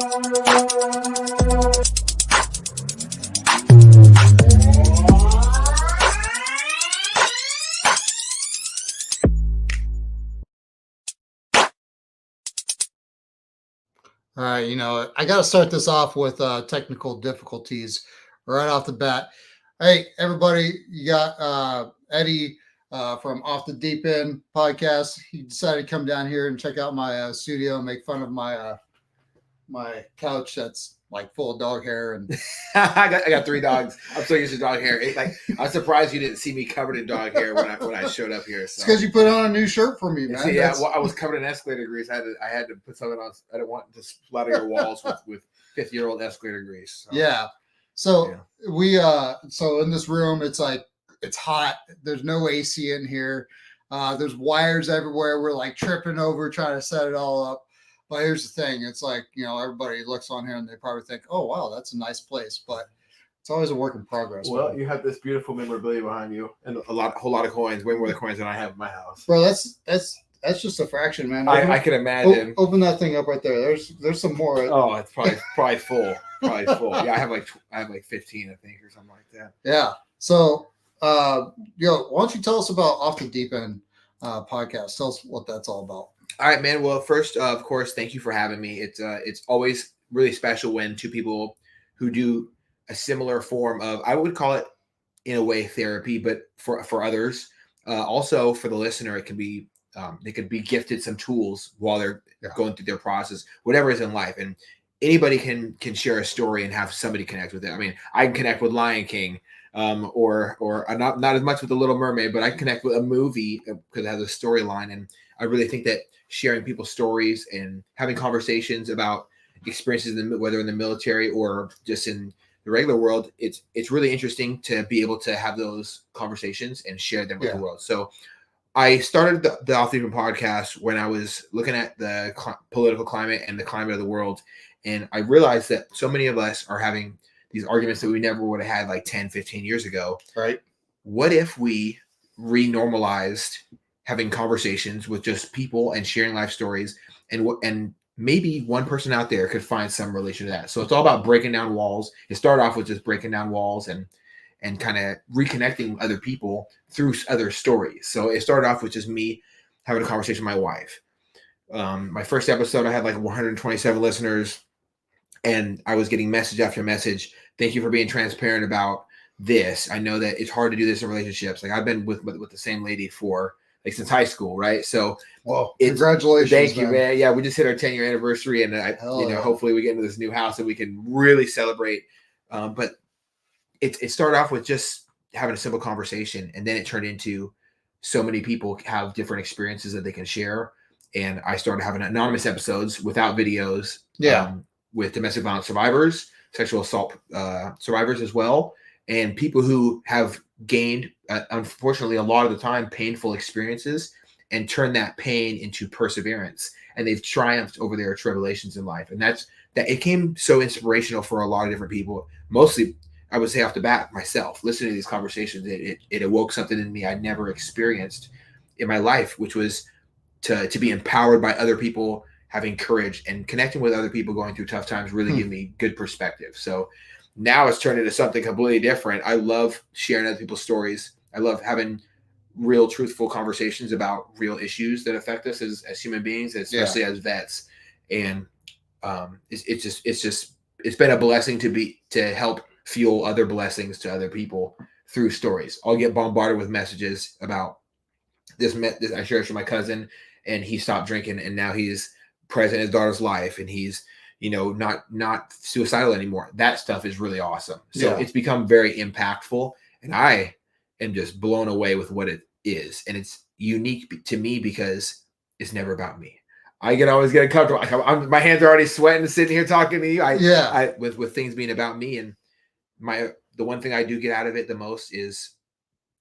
All right, I got to start this off with technical difficulties right off the bat. Hey, everybody, you got Eddie from Off the Deep End Podcast. He decided to come down here and check out my studio and make fun of my my couch that's like full of dog hair. And I got 3 dogs. I'm so used to dog hair. I'm surprised you didn't see me covered in dog hair when I showed up here. So. It's because you put on a new shirt for me, man. Yeah, well, I was covered in escalator grease. I had to put something on. I didn't want to splatter your walls with 50-year-old escalator grease. So. Yeah. So we so in this room it's hot. There's no AC in here. There's wires everywhere. We're like tripping over trying to set it all up. But here's the thing. It's like, everybody looks on here and they probably think, oh, wow, that's a nice place. But it's always a work in progress. Well, you have this beautiful memorabilia behind you and a whole lot of coins, way more the coins than I have in my house. Bro, that's just a fraction, man. I can imagine. Open that thing up right there. There's some more. Oh, it's probably full. Probably full. Yeah, I have like 15, I think, or something like that. Yeah. So, why don't you tell us about Off the Deep End podcast? Tell us what that's all about. All right, man. Well, first, of course, thank you for having me. It's always really special when 2 people who do a similar form of, I would call it in a way therapy, but for others, also for the listener, it can be they could be gifted some tools while they're going through their process, whatever is in life. And anybody can share a story and have somebody connect with it. I mean, I can connect with Lion King, or not as much with The Little Mermaid, but I can connect with a movie because it has a storyline. And I really think that sharing people's stories and having conversations about experiences, whether in the military or just in the regular world, it's really interesting to be able to have those conversations and share them with the world. So I started the Off the Deep End podcast when I was looking at the political climate and the climate of the world. And I realized that so many of us are having these arguments that we never would have had like 10, 15 years ago. Right. What if we renormalized having conversations with just people and sharing life stories, and maybe one person out there could find some relation to that. So it's all about breaking down walls. It started off with just breaking down walls and kind of reconnecting other people through other stories. So it started off with just me having a conversation with my wife. My first episode, I had like 127 listeners, and I was getting message after message. Thank you for being transparent about this. I know that it's hard to do this in relationships. Like I've been with the same lady for since high school, right? So, well, congratulations! Thank you, man. Yeah, we just hit our 10-year anniversary, and hopefully we get into this new house and we can really celebrate. But it started off with just having a simple conversation, and then it turned into so many people have different experiences that they can share. And I started having anonymous episodes without videos, with domestic violence survivors, sexual assault survivors as well, and people who have gained, unfortunately, a lot of the time, painful experiences and turn that pain into perseverance. And they've triumphed over their tribulations in life. And that it came so inspirational for a lot of different people. Mostly, I would say off the bat, myself, listening to these conversations, it awoke something in me I never experienced in my life, which was to be empowered by other people, having courage, and connecting with other people going through tough times really give me good perspective. So now it's turned into something completely different. I love sharing other people's stories. I love having real, truthful conversations about real issues that affect us as human beings, especially as vets. And it's been a blessing to help fuel other blessings to other people through stories. I'll get bombarded with messages about this. I shared with my cousin, and he stopped drinking, and now he's present in his daughter's life, and he's not suicidal anymore. That stuff is really awesome. So it's become very impactful, and I am just blown away with what it is. And it's unique to me because it's never about me. I can always get uncomfortable. My hands are already sweating sitting here talking to you. With things being about me, and the one thing I do get out of it the most is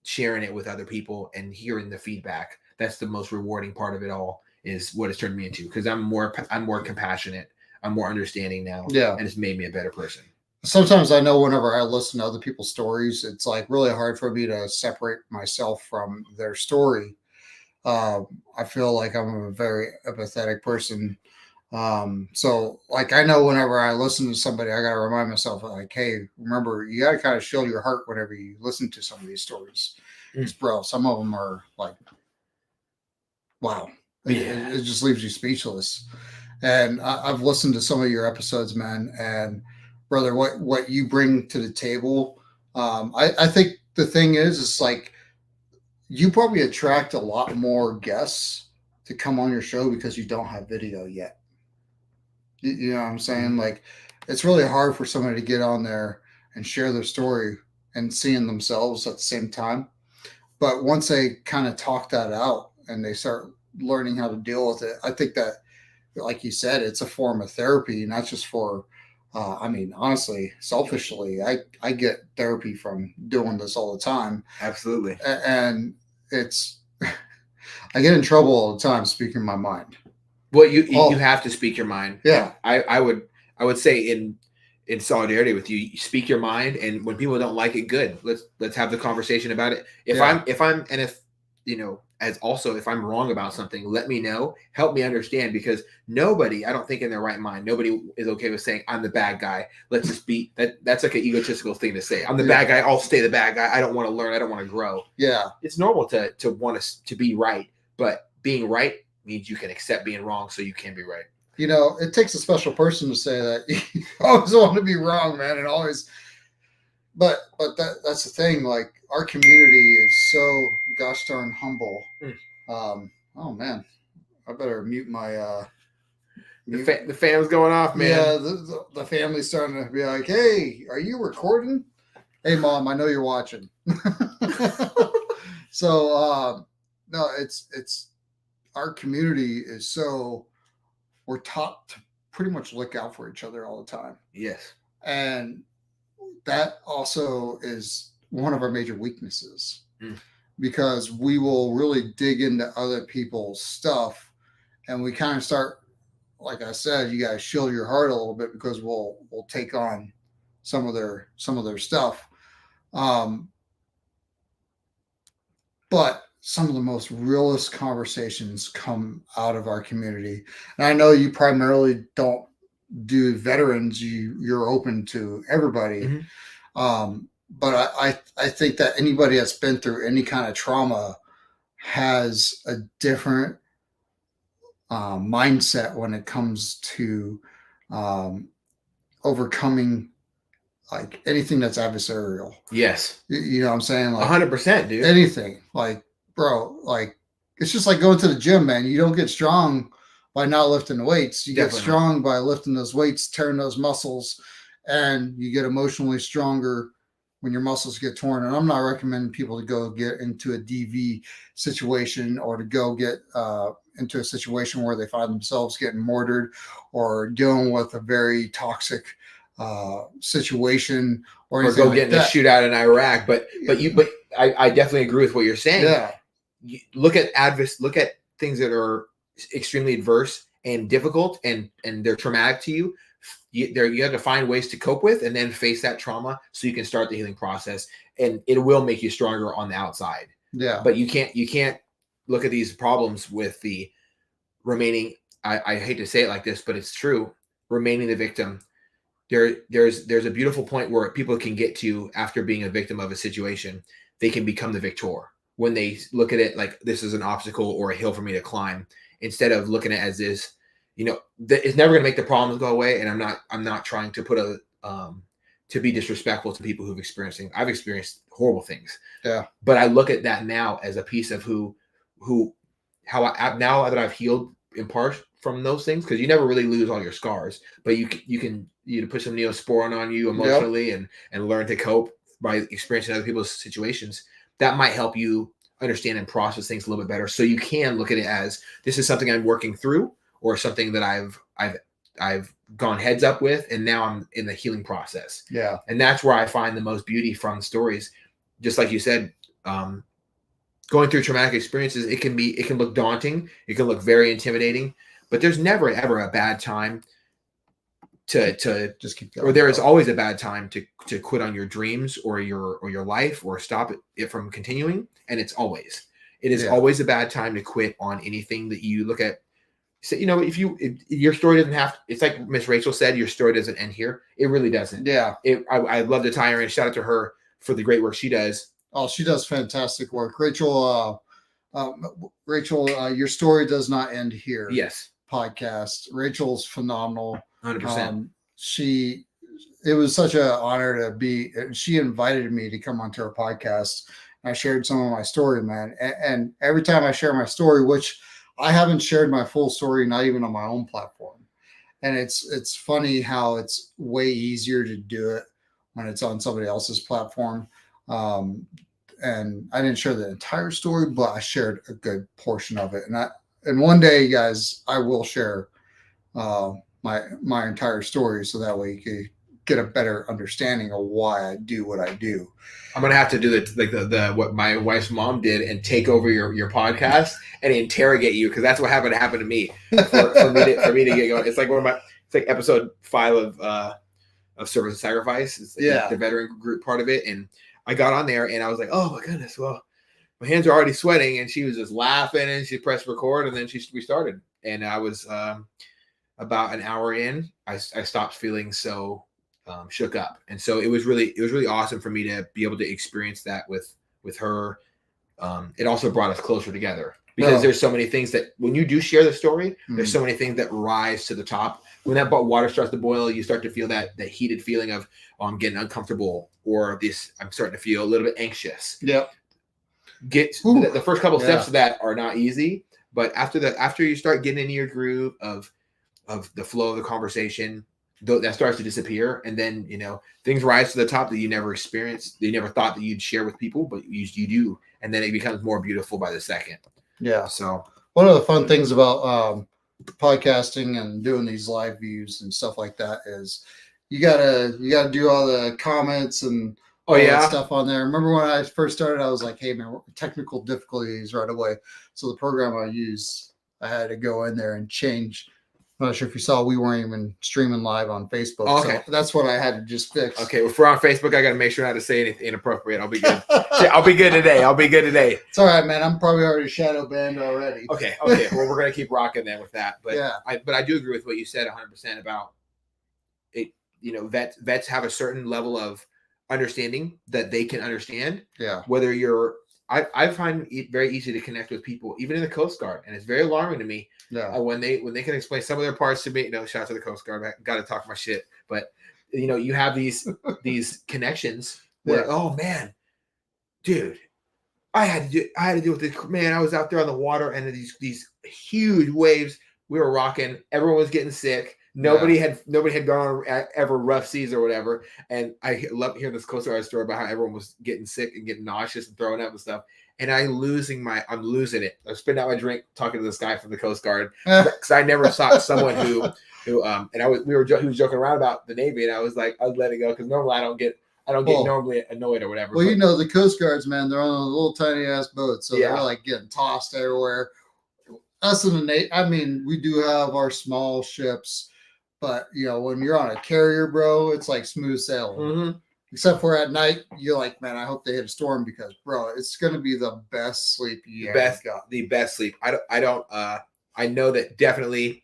sharing it with other people and hearing the feedback. That's the most rewarding part of it all, is what it's turned me into, because I'm more compassionate. I'm more understanding now. Yeah. And it's made me a better person. Sometimes I know whenever I listen to other people's stories, it's like really hard for me to separate myself from their story. I feel like I'm a very empathetic person. So like, I know whenever I listen to somebody, I got to remind myself like, hey, remember, you got to kind of shield your heart whenever you listen to some of these stories. Because, bro, some of them are like, wow, it just leaves you speechless. And I've listened to some of your episodes, man, and brother, what you bring to the table, I think the thing is, it's like you probably attract a lot more guests to come on your show because you don't have video yet. You know what I'm saying? Like, it's really hard for somebody to get on there and share their story and seeing themselves at the same time. But once they kind of talk that out and they start learning how to deal with it, I think that, like you said, it's a form of therapy, not just for. I mean, honestly, selfishly, I get therapy from doing this all the time. Absolutely, and it's I get in trouble all the time speaking my mind. Well, you have to speak your mind. Yeah, I would say in solidarity with you, you speak your mind, and when people don't like it, good. Let's have the conversation about it. If I'm wrong about something, let me know. Help me understand, because nobody, I don't think in their right mind, nobody is okay with saying I'm the bad guy. Let's just be that. That's like an egotistical thing to say. I'm the bad guy. I'll stay the bad guy. I don't want to learn. I don't want to grow. Yeah, it's normal to want us to be right, but being right means you can accept being wrong, so you can be right. You know, it takes a special person to say that. You always want to be wrong, man, and always. But that's the thing. Like, our community is so gosh darn humble. Oh man, I better mute my. The fan's going off, man. Yeah, the family's starting to be like, "Hey, are you recording? Hey, mom, I know you're watching." So no, it's our community is so, we're taught to pretty much look out for each other all the time. Yes. And that also is one of our major weaknesses, because we will really dig into other people's stuff, and we kind of start, like I said, you guys shield your heart a little bit, because we'll take on some of their stuff. But some of the most realist conversations come out of our community. And I know you primarily don't do veterans, you're open to everybody. But I think that anybody that's been through any kind of trauma has a different mindset when it comes to overcoming like anything that's adversarial. Yes. You know what I'm saying? Like 100%, dude. Anything. Like, bro, like, it's just like going to the gym, man. You don't get strong by not lifting weights. You get strong by lifting those weights, tearing those muscles, and you get emotionally stronger when your muscles get torn. And I'm not recommending people to go get into a DV situation, or to go get into a situation where they find themselves getting mortared or dealing with a very toxic situation, or go like get in a shootout in Iraq. But I definitely agree with what you're saying. Yeah. You look at things that are extremely adverse and difficult, and they're traumatic to you. You have to find ways to cope with, and then face that trauma so you can start the healing process, and it will make you stronger on the outside. Yeah. But you can't look at these problems with the remaining, I hate to say it like this, but it's true, remaining the victim. There's a beautiful point where people can get to after being a victim of a situation. They can become the victor when they look at it like this is an obstacle or a hill for me to climb, instead of looking at it as this, it's never going to make the problems go away. And I'm not trying to put to be disrespectful to people who've experienced things. I've experienced horrible things. Yeah. But I look at that now as a piece of now that I've healed in part from those things, because you never really lose all your scars, but you can put some Neosporin on you emotionally. Yep. and learn to cope by experiencing other people's situations. That might help you understand and process things a little bit better, so you can look at it as this is something I'm working through, or something that I've gone heads up with, and now I'm in the healing process. Yeah. And that's where I find the most beauty from stories. Just like you said, going through traumatic experiences, it can look daunting, it can look very intimidating, but there's never ever a bad time to just keep going. Or there is always a bad time to quit on your dreams or your life, or stop it from continuing. And it is always a bad time to quit on anything that you look at. So, if your story doesn't have, it's like Miss Rachel said, your story doesn't end here. It really doesn't. Yeah. I'd love to tie her in. Shout out to her for the great work she does. Oh, she does fantastic work. Rachel, your story does not end here. Yes. Podcast. Rachel's phenomenal. 100%. It was such an honor to be, she invited me to come onto her podcast. I shared some of my story, man. And every time I share my story, which I haven't shared my full story, not even on my own platform. And it's funny how it's way easier to do it when it's on somebody else's platform. And I didn't share the entire story, but I shared a good portion of it. And one day, guys, I will share my entire story, so that way you can get a better understanding of why I do what I do. I'm gonna have to do the what my wife's mom did and take over your podcast and interrogate you, because that's what happened to me for me to get going. It's like it's like episode 5 of Service and Sacrifice. It's like the veteran group part of it, and I got on there and I was like, oh my goodness, well, my hands are already sweating, and she was just laughing, and she pressed record, and then we started, and I was about an hour in, I stopped feeling so shook up. And so it was really awesome for me to be able to experience that with her. It also brought us closer together, because there's so many things that when you do share the story, there's so many things that rise to the top. When that water starts to boil, you start to feel that heated feeling of, I'm getting uncomfortable, or I'm starting to feel a little bit anxious. Yep. The first couple steps of that are not easy, but after you start getting into your groove of the flow of the conversation, that starts to disappear, and then things rise to the top that you never experienced, that you never thought that you'd share with people, but you do, and then it becomes more beautiful by the second. Yeah. So one of the fun things about podcasting and doing these live views and stuff like that is you gotta do all the comments and that stuff on there. Remember when I first started, I was like, hey man, technical difficulties right away. So the program I used, I had to go in there and change. I'm not sure if you saw, we weren't even streaming live on Facebook. Okay. So that's what I had to just fix. Okay, well, if we're on Facebook, I got to make sure not to say anything inappropriate. I'll be good. I'll be good today. It's all right, man. I'm probably already shadow banned already. Okay. Well, we're going to keep rocking then with that. But yeah. I do agree with what you said 100% about it. Vets have a certain level of understanding that they can understand. Yeah. Whether I find it very easy to connect with people, even in the Coast Guard, and it's very alarming to me. Yeah. When they can explain some of their parts to me. Shout out to the Coast Guard. I got to talk my shit, but you have these connections where, oh man, dude, I had to deal with this. Man, I was out there on the water, and these huge waves. We were rocking. Everyone was getting sick. Nobody had gone on ever rough seas or whatever. And I love hearing this Coast Guard story about how everyone was getting sick and getting nauseous and throwing up and stuff. And I'm losing it. I spit out my drink talking to this guy from the Coast Guard, because I never saw someone who he was joking around about the Navy, and I was letting go, because normally I don't get normally annoyed or whatever. Well, the Coast Guards, man, they're on a little tiny ass boat, so they're like getting tossed everywhere. Us in the Navy, I mean, we do have our small ships, but when you're on a carrier, bro, it's like smooth sailing. Mm-hmm. Except for at night, you're like, man, I hope they hit a storm, because, bro, it's going to be the best sleep you ever got. The best sleep. I know that definitely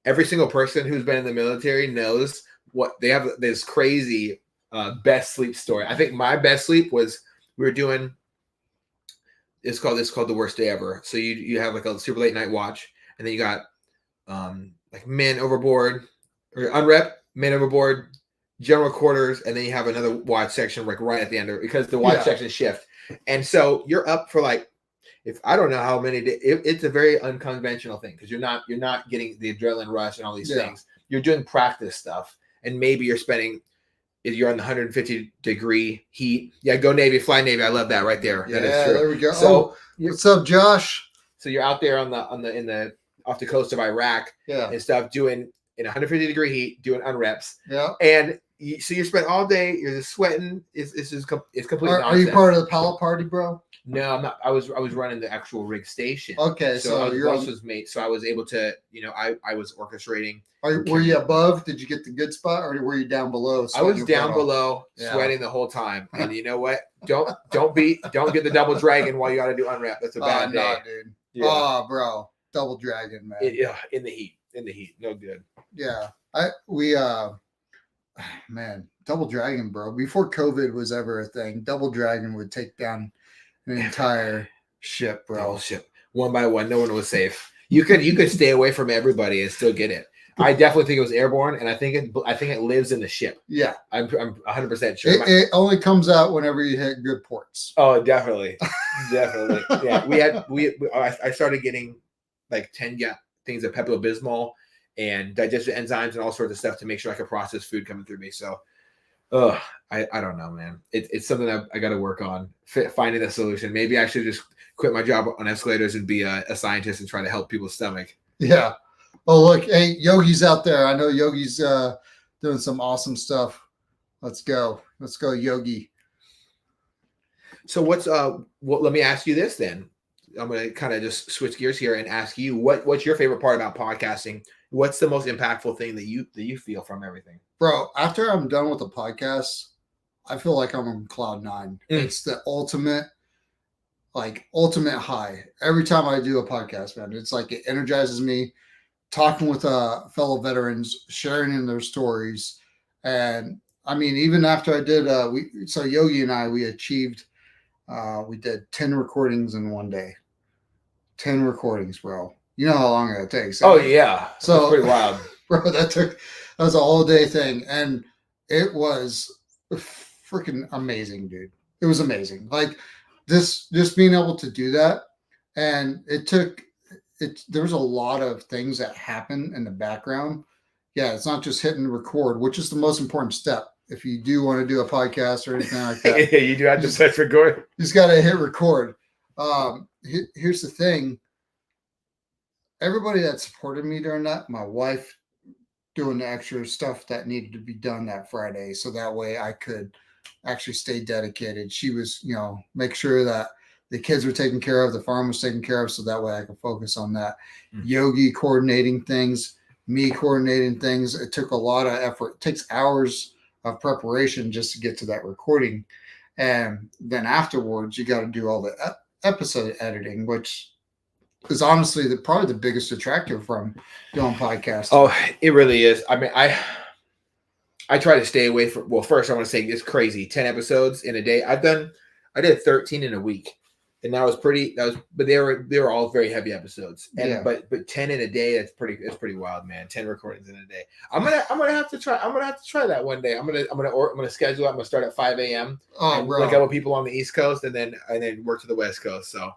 every single person who's been in the military knows what they have, this crazy best sleep story. I think my best sleep was, we were doing, it's called the worst day ever. So you have like a super late night watch, and then you got like men overboard, or unrep, men overboard, general quarters, and then you have another watch section like right at the end of it, because the watch sections shift. And so you're up for like, if I don't know how many days, it's a very unconventional thing, because you're not getting the adrenaline rush and all these things. You're doing practice stuff, and maybe you're on the 150-degree heat. Yeah, go Navy, fly Navy. I love that right there. Yeah, that is true. There we go. So what's up, Josh? So you're out there off the coast of Iraq, and stuff, doing in 150-degree heat, doing unreps. Yeah. And so you spend all day, you're just sweating. It's completely nonsense. Are you part of the pallet party, bro? No, I'm not. I was running the actual rig station. Okay, so your boss was mate. So I was able to, I was orchestrating. Were you above? Did you get the good spot, or were you down below? I was down below, sweating the whole time. And you know what? Don't get the double dragon while you got to do unwrap. That's a bad day. No, dude. Yeah. Oh, bro. Double Dragon, man. In the heat, no good. Yeah, man, Double Dragon, bro. Before COVID was ever a thing, Double Dragon would take down an entire ship, bro. Whole ship, one by one. No one was safe. You could stay away from everybody and still get it. I definitely think it was airborne, and I think it lives in the ship. Yeah, I'm 100% sure. It only comes out whenever you hit good ports. Oh, definitely. Yeah, I started getting like 10 things of Pepto-Bismol and digestive enzymes and all sorts of stuff to make sure I could process food coming through me. So, I don't know, man. It's something that I got to work on finding a solution. Maybe I should just quit my job on escalators and be a scientist and try to help people's stomach. Yeah. Oh, look, hey, Yogi's out there. I know Yogi's doing some awesome stuff. Let's go, Yogi. So let me ask you this then. I'm going to kind of just switch gears here and ask you what's your favorite part about podcasting? What's the most impactful thing that you feel from everything? Bro, after I'm done with the podcast, I feel like I'm on cloud 9. It's the ultimate high. Every time I do a podcast, man, it's like it energizes me. Talking with fellow veterans, sharing in their stories. And I mean, even after I did, Yogi and I, we achieved, we did 10 recordings in one day. 10 recordings, bro. You know how long that takes. Oh, yeah. So that's pretty wild. Bro, that was a whole day thing. And it was freaking amazing, dude. It was amazing. Like just being able to do that. And there was a lot of things that happen in the background. Yeah, it's not just hitting record, which is the most important step. If you do want to do a podcast or anything like that, yeah, you do have to press record. You just got to hit record. Here's the thing. Everybody that supported me during that, my wife doing the extra stuff that needed to be done that Friday, so that way I could actually stay dedicated. She was, make sure that the kids were taken care of, the farm was taken care of, so that way I could focus on that. Yogi coordinating things, me coordinating things. It took a lot of effort. It takes hours of preparation just to get to that recording. And then afterwards, you got to do all the episode editing, which is honestly probably the biggest detractor from doing podcasting. Oh, it really is. I mean, I try to stay away from, well, first I want to say it's crazy. 10 episodes in a day. I did 13 in a week. And but they were all very heavy episodes. And yeah. but 10 in a day, it's pretty wild, man. 10 recordings in a day. I'm gonna have to try that one day. I'm gonna schedule it. I'm gonna start at 5 a.m. and look at what people on the East Coast and then work to the West Coast. So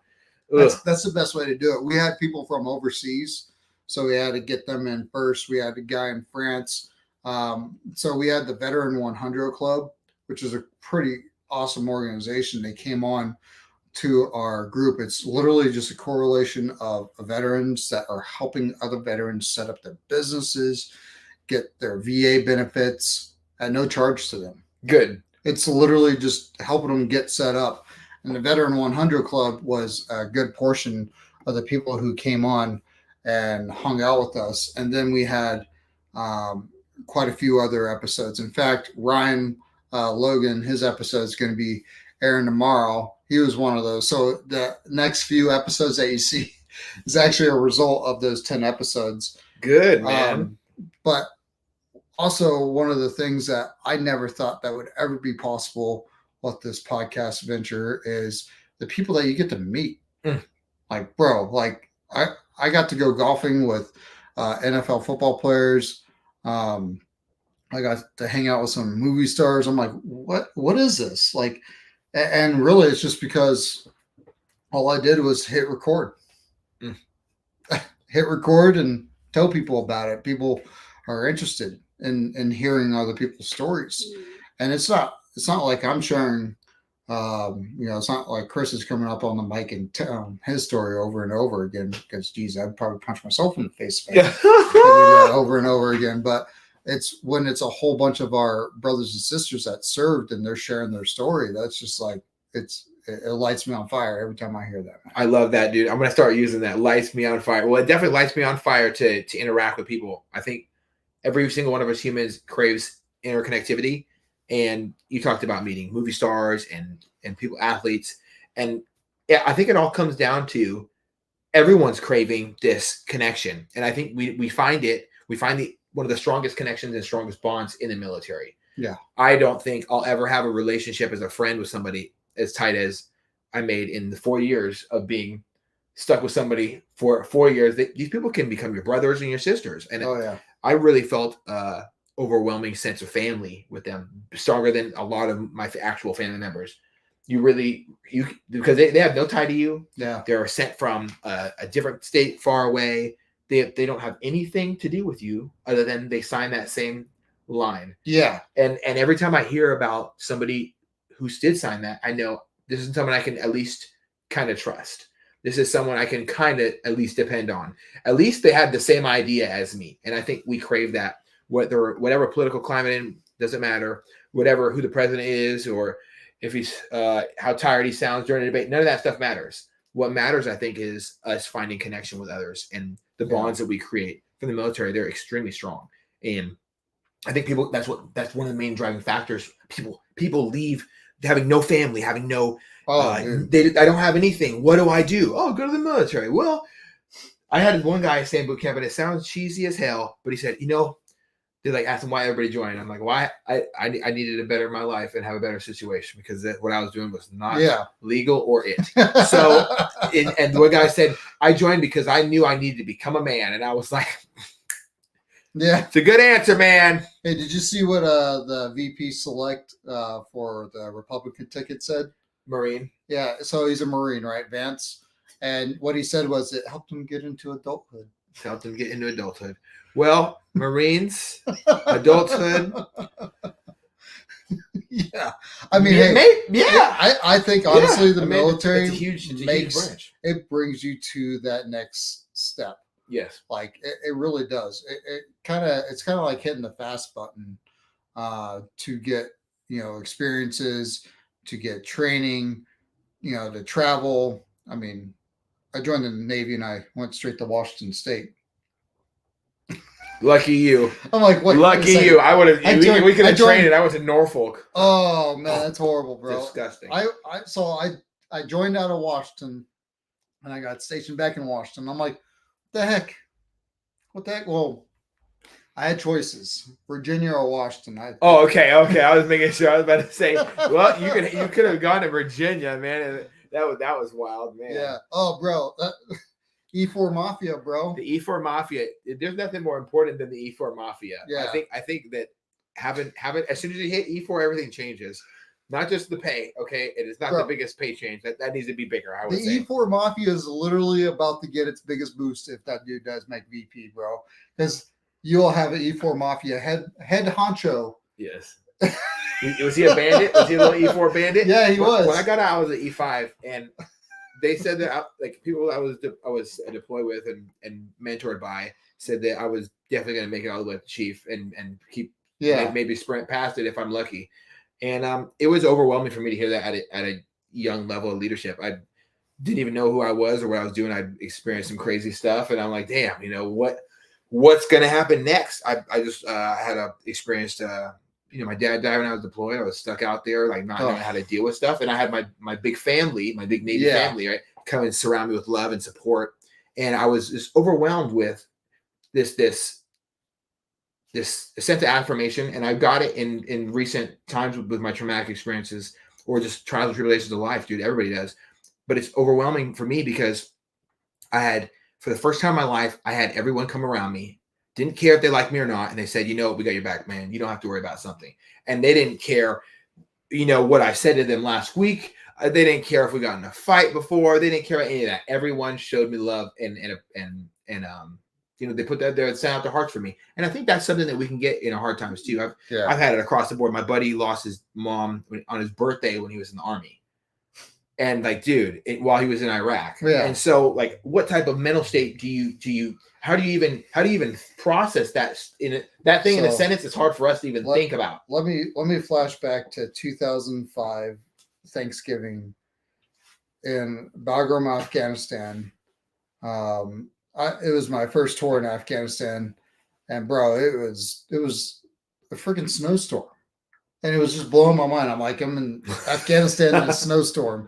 that's the best way to do it. We had people from overseas, so we had to get them in first. We had a guy in France. So we had the Veteran 100 Club, which is a pretty awesome organization. They came on to our group. It's literally just a correlation of veterans that are helping other veterans set up their businesses, get their VA benefits at no charge to them. Good. It's literally just helping them get set up. And the Veteran 100 Club was a good portion of the people who came on and hung out with us. And then we had quite a few other episodes. In fact, Ryan Logan, his episode is going to be airing tomorrow. He was one of those. So the next few episodes that you see is actually a result of those 10 episodes. Good, man. But also one of the things that I never thought that would ever be possible with this podcast venture is the people that you get to meet. Like, bro, I got to go golfing with NFL football players. I got to hang out with some movie stars. I'm like, what is this? Like, and really, it's just because all I did was hit record. Hit record and tell people about it. People are interested in hearing other people's stories. And it's not like I'm sharing, it's not like Chris is coming up on the mic and telling his story over and over again, because, geez, I'd probably punch myself in the face over and over again. But it's when it's a whole bunch of our brothers and sisters that served and they're sharing their story. That's just like, it lights me on fire every time I hear that, man. I love that, dude. I'm going to start using that. Lights me on fire. Well, it definitely lights me on fire to interact with people. I think every single one of us humans craves interconnectivity. And you talked about meeting movie stars and people, athletes. And yeah, I think it all comes down to everyone's craving this connection. And I think we find one of the strongest connections and strongest bonds in the military. Yeah. I don't think I'll ever have a relationship as a friend with somebody as tight as I made in the 4 years of being stuck with somebody for 4 years. These people can become your brothers and your sisters. And I really felt overwhelming sense of family with them, stronger than a lot of my actual family members. Because they have no tie to you. Yeah. They're sent from a different state far away. They don't have anything to do with you other than they sign that same line. Yeah. And every time I hear about somebody who did sign that, I know this is someone I can at least kind of trust. This is someone I can kind of at least depend on. At least they had the same idea as me. And I think we crave that. Whatever political climate in, doesn't matter. Who the president is, or if he's how tired he sounds during a debate, none of that stuff matters. What matters, I think, is us finding connection with others and the bonds that we create from the military. They're extremely strong. And I think that's one of the main driving factors. People leave having no family, having no, I don't have anything. What do I do? Oh, go to the military. Well, I had one guy say in boot camp, and it sounds cheesy as hell, but he said, they like asked him why everybody joined. I'm like, why? I needed to better my life and have a better situation because what I was doing was not legal or it. So, and the one guy said, I joined because I knew I needed to become a man. And I was like, yeah, it's a good answer, man. Hey, did you see what the VP select for the Republican ticket said? Marine. Yeah, so he's a Marine, right, Vance? And what he said was it helped him get into adulthood. Well, Marines, adulthood. Yeah. I mean, I think honestly the military it's a huge branch. It brings you to that next step. Yes. Like it really does. It's kind of like hitting the fast button to get, experiences, to get training, to travel. I mean, I joined the Navy and I went straight to Washington State. Lucky you. I'm like, what? Lucky you. I would have. We could have trained. I was in Norfolk. Oh man, that's horrible, bro. Disgusting. I joined out of Washington, and I got stationed back in Washington. I'm like, what the heck? Well, I had choices: Virginia or Washington. Okay. I was making sure. I was about to say, well, you could have gone to Virginia, man. That was wild, man. Yeah. Oh, bro. E4 Mafia, bro. The E4 Mafia. There's nothing more important than the E4 Mafia. Yeah. I think that having as soon as you hit E4, everything changes. Not just the pay, okay? It is not the biggest pay change. That needs to be bigger, I would say. The E4 Mafia is literally about to get its biggest boost if that dude does make VP, bro. Because you'll have an E4 Mafia head honcho. Yes. Was he a bandit? Was he a little E4 bandit? Yeah, he was. When I got out, I was at E5, and they said that people I was deployed with and mentored by said that I was definitely going to make it all the way to chief and keep maybe sprint past it if I'm lucky. And it was overwhelming for me to hear that at a young level of leadership. I didn't even know who I was or what I was doing. I'd experienced some crazy stuff, and I'm like, damn, what's going to happen next? I just had experienced. My dad died when I was deployed. I was stuck out there, like not knowing how to deal with stuff. And I had my big family, my big Navy family, right, come and surround me with love and support. And I was just overwhelmed with this sense of affirmation. And I got it in recent times with my traumatic experiences or just trials and tribulations of life, dude. Everybody does. But it's overwhelming for me because for the first time in my life, I had everyone come around me. Didn't care if they liked me or not. And they said, we got your back, man. You don't have to worry about something. And they didn't care, what I said to them last week. They didn't care if we got in a fight before. They didn't care about any of that. Everyone showed me love and they put that there and sent out their hearts for me. And I think that's something that we can get in our hard times too. I've had it across the board. My buddy lost his mom on his birthday when he was in the Army. And while he was in Iraq. Yeah. And so what type of mental state how do you even process that in a sentence? It's hard for us to even think about. Let me flash back to 2005 Thanksgiving in Bagram, Afghanistan. It was my first tour in Afghanistan, and bro, it was a freaking snowstorm, and it was just blowing my mind. I'm like, I'm in Afghanistan in a snowstorm.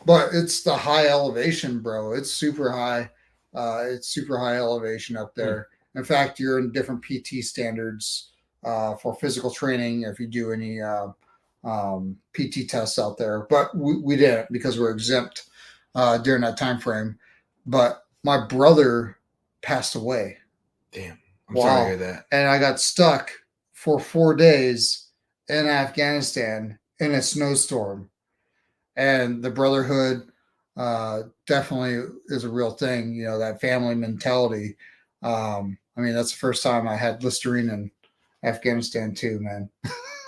But it's the high elevation, bro. It's super high. It's super high elevation up there. In fact, you're in different PT standards for physical training if you do any PT tests out there. But we didn't because we're exempt during that time frame. But my brother passed away. Damn. I'm sorry to hear that. And I got stuck for 4 days in Afghanistan in a snowstorm. And the brotherhood definitely is a real thing, you know, that family mentality. I mean, that's the first time I had Listerine in Afghanistan too, man.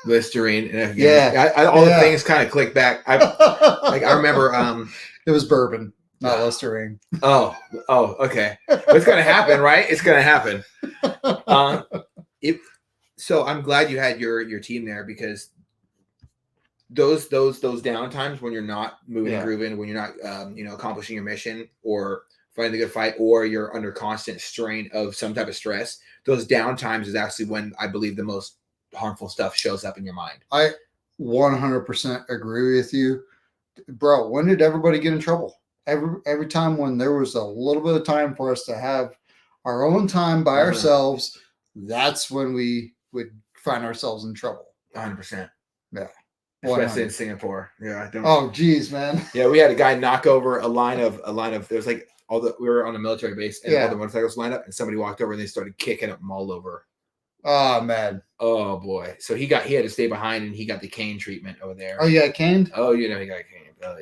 Listerine in Afghanistan. Yeah. All the things kind of click back. I remember it was bourbon, not Listerine. Oh, okay. It's gonna happen, right? It's gonna happen. So I'm glad you had your team there, because those down times when you're not moving and grooving, when you're not accomplishing your mission or fighting a good fight, or you're under constant strain of some type of stress, those down times is actually when I believe the most harmful stuff shows up in your mind. I 100% agree with you, bro. When did everybody get in trouble? Every time when there was a little bit of time for us to have our own time by ourselves, that's when we would find ourselves in trouble. 100%. Yeah. Especially in Singapore. Yeah, I don't. Oh, geez, man. Yeah, we had a guy knock over a line of. There was like we were on a military base, and all the motorcycles lined up, and somebody walked over and they started kicking them all over. Oh man. Oh boy. So he had to stay behind, and he got the cane treatment over there. Oh yeah, caned. Oh, he got caned. Oh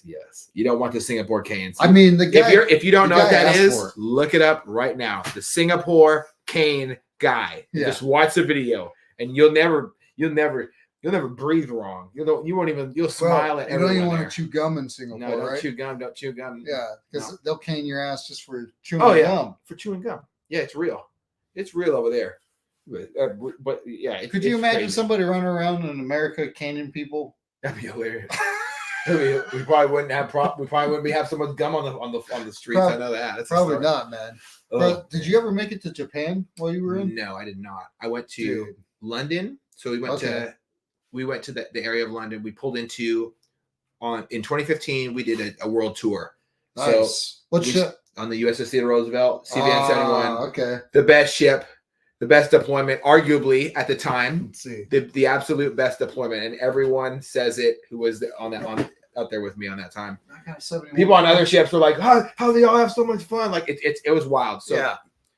yes. You don't want the Singapore canes. I mean, the guy. If you don't know what that is, look it up right now. The Singapore cane guy. Yeah. Just watch the video, and you'll never breathe wrong. You'll smile at everyone. You don't even want to chew gum in Singapore, no, don't right? Don't chew gum. Yeah, because they'll cane your ass just for chewing gum. For chewing gum. Yeah, it's real. It's real over there. But yeah. Could you imagine somebody running around in America caning people? That'd be hilarious. We probably wouldn't have someone's gum on the streets. I know that. That's probably not, man. But did you ever make it to Japan while you were in? No, I did not. I went to London. So we went to the area of London. We pulled into in 2015. We did a world tour. Nice. So what ship? On the USS Theodore Roosevelt, CVN 71. Okay. The best ship, the best deployment, arguably at the time. Let's see. The absolute best deployment, and everyone says it who was out there with me on that time. People on other ships were like, "How they all have so much fun!" Like it was wild. So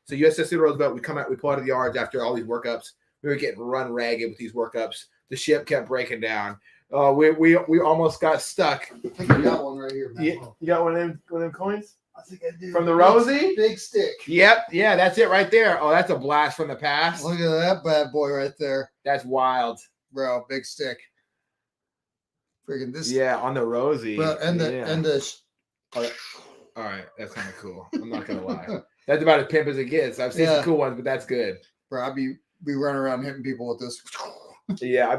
So USS Theodore Roosevelt, we pull out of the yards after all these workups. We were getting run ragged with these workups. The ship kept breaking down. We almost got stuck. I think I got one right here, man. You got one of them coins? I think I do. From the Rosie? Big stick. Yep. Yeah, that's it right there. Oh, that's a blast from the past. Look at that bad boy right there. That's wild. Bro, big stick. Freaking this. Yeah, on the Rosie. Bro, and the all right, that's kind of cool. I'm not going to lie. That's about as pimp as it gets. I've seen some cool ones, but that's good. Bro, I'd be running around hitting people with this. Yeah,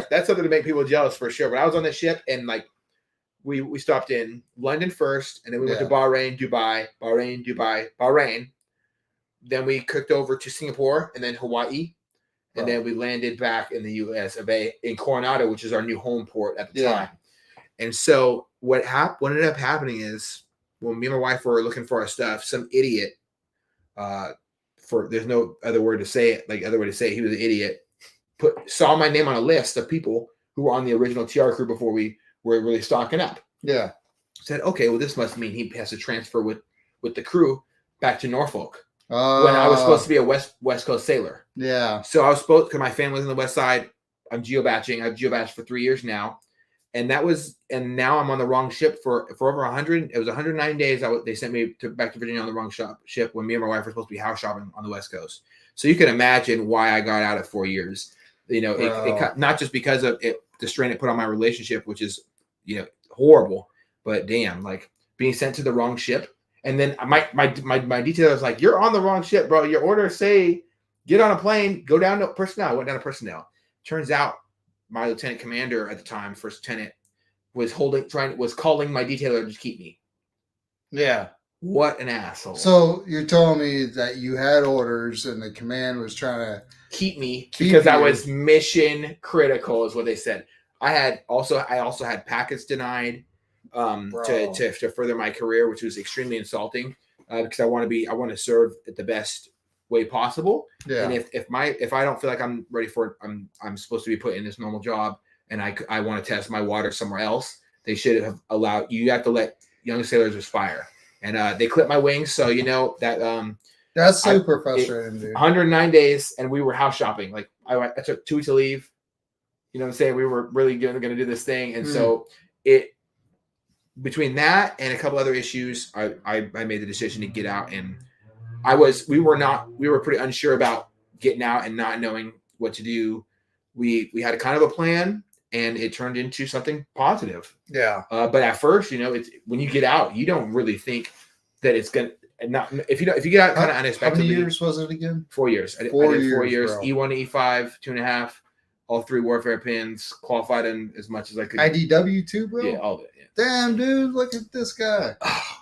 that's something to make people jealous for sure. But I was on the ship, and like we stopped in London first, and then we went to Bahrain, Dubai. Then we cooked over to Singapore, and then Hawaii, and then we landed back in the U.S. of A. in Coronado, which is our new home port at the time. And so what ended up happening is when me and my wife were looking for our stuff, some idiot, there's no other word to say it, he was an idiot, saw my name on a list of people who were on the original TR crew before we were really stocking up. Yeah. Said, okay, well, this must mean he has to transfer with the crew back to Norfolk. When I was supposed to be a West Coast sailor. Yeah. So I was supposed, because my family was on the West Side. I'm geobaching. I've geobached for 3 years now. And now I'm on the wrong ship for over 100. It was 109 days. They sent me back to Virginia on the wrong ship when me and my wife were supposed to be house shopping on the West Coast. So you can imagine why I got out at 4 years. You know, it not just because of the strain it put on my relationship, which is, horrible, but damn, like being sent to the wrong ship. And then my detailer was like, "You're on the wrong ship, bro. Your orders say get on a plane, go down to personnel." I went down to personnel. Turns out my lieutenant commander at the time, first lieutenant, was calling my detailer to just keep me. Yeah. What an asshole. So you're telling me that you had orders and the command was trying to keep me because I was mission critical, is what they said. I also had packets denied to further my career, which was extremely insulting because I want to serve at the best way possible. Yeah. And if I don't feel like I'm ready for it, I'm supposed to be put in this normal job, and I want to test my water somewhere else. They should have allowed you have to let young sailors aspire, and they clipped my wings. So that that's super frustrating, dude. 109 days, and we were house shopping. Like I took 2 weeks to leave. You know what I'm saying? We were really going to do this thing, and so between that and a couple other issues, I made the decision to get out, and we were pretty unsure about getting out and not knowing what to do. We had a kind of a plan, and it turned into something positive. Yeah. But at first, it's when you get out, you don't really think that it's gonna not if you get out kind of unexpectedly. How many years was it again? 4 years. I did 4 years. Bro. E1 to E5, 2.5, all 3 warfare pins, qualified in as much as I could. IDW too, bro. Yeah, all of it. Yeah. Damn, dude, look at this guy.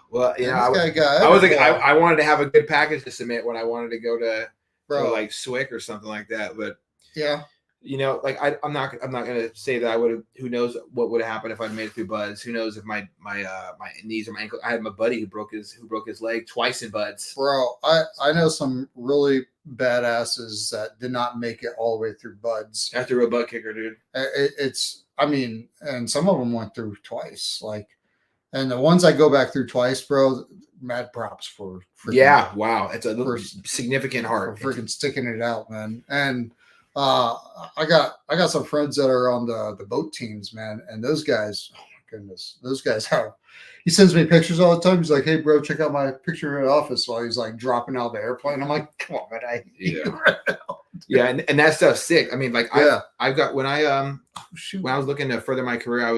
Well, I wanted to have a good package to submit when I wanted to go to like SWIC or something like that. But yeah, like I'm not gonna say that I would have. Who knows what would have happened if I'd made it through buds? Who knows if my knees or my ankle? I had my buddy who broke his leg twice in buds. Bro, I know some really badasses that did not make it all the way through buds. That's a real butt kicker, dude. And some of them went through twice. And the ones I go back through twice, bro, mad props for wow. It's a significant heart. For freaking sticking it out, man. And I got some friends that are on the boat teams, man. And those guys, oh my goodness, those guys he sends me pictures all the time. He's like, hey, bro, check out my picture in the office while he's like dropping out of the airplane. I'm like, come on, man. Yeah, and that stuff's sick. I mean, like, I've got when I was looking to further my career, it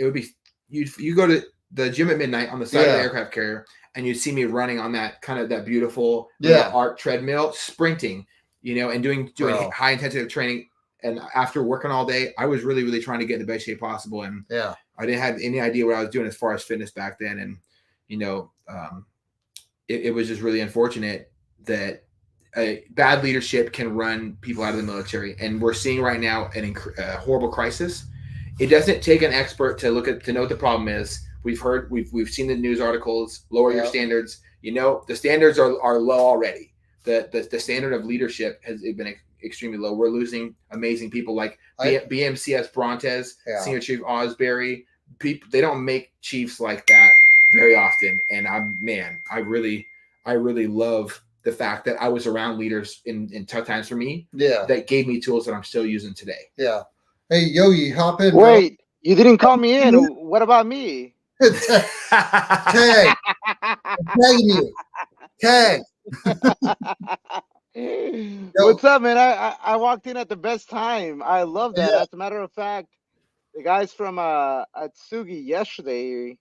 would be you go to the gym at midnight on the side of the aircraft carrier, and you'd see me running on that kind of that beautiful art treadmill, sprinting, and doing high intensity training. And after working all day, I was really, really trying to get in the best shape possible. And I didn't have any idea what I was doing as far as fitness back then. And, it was just really unfortunate that bad leadership can run people out of the military. And we're seeing right now a horrible crisis. It doesn't take an expert to know what the problem is. We've seen the news articles, lower your standards. The standards are low already. The standard of leadership has been extremely low. We're losing amazing people like BMCS Brontes, Senior Chief Osbury. People, they don't make chiefs like that very often. And I really love the fact that I was around leaders in tough times for me. Yeah, that gave me tools that I'm still using today. Yeah. Hey, Yogi, hop in. Wait, you didn't call me in. What about me? Tag. I'm tagging you. Tag. What's up, man? I walked in at the best time. I love that. As a matter of fact, the guys from Atsugi yesterday,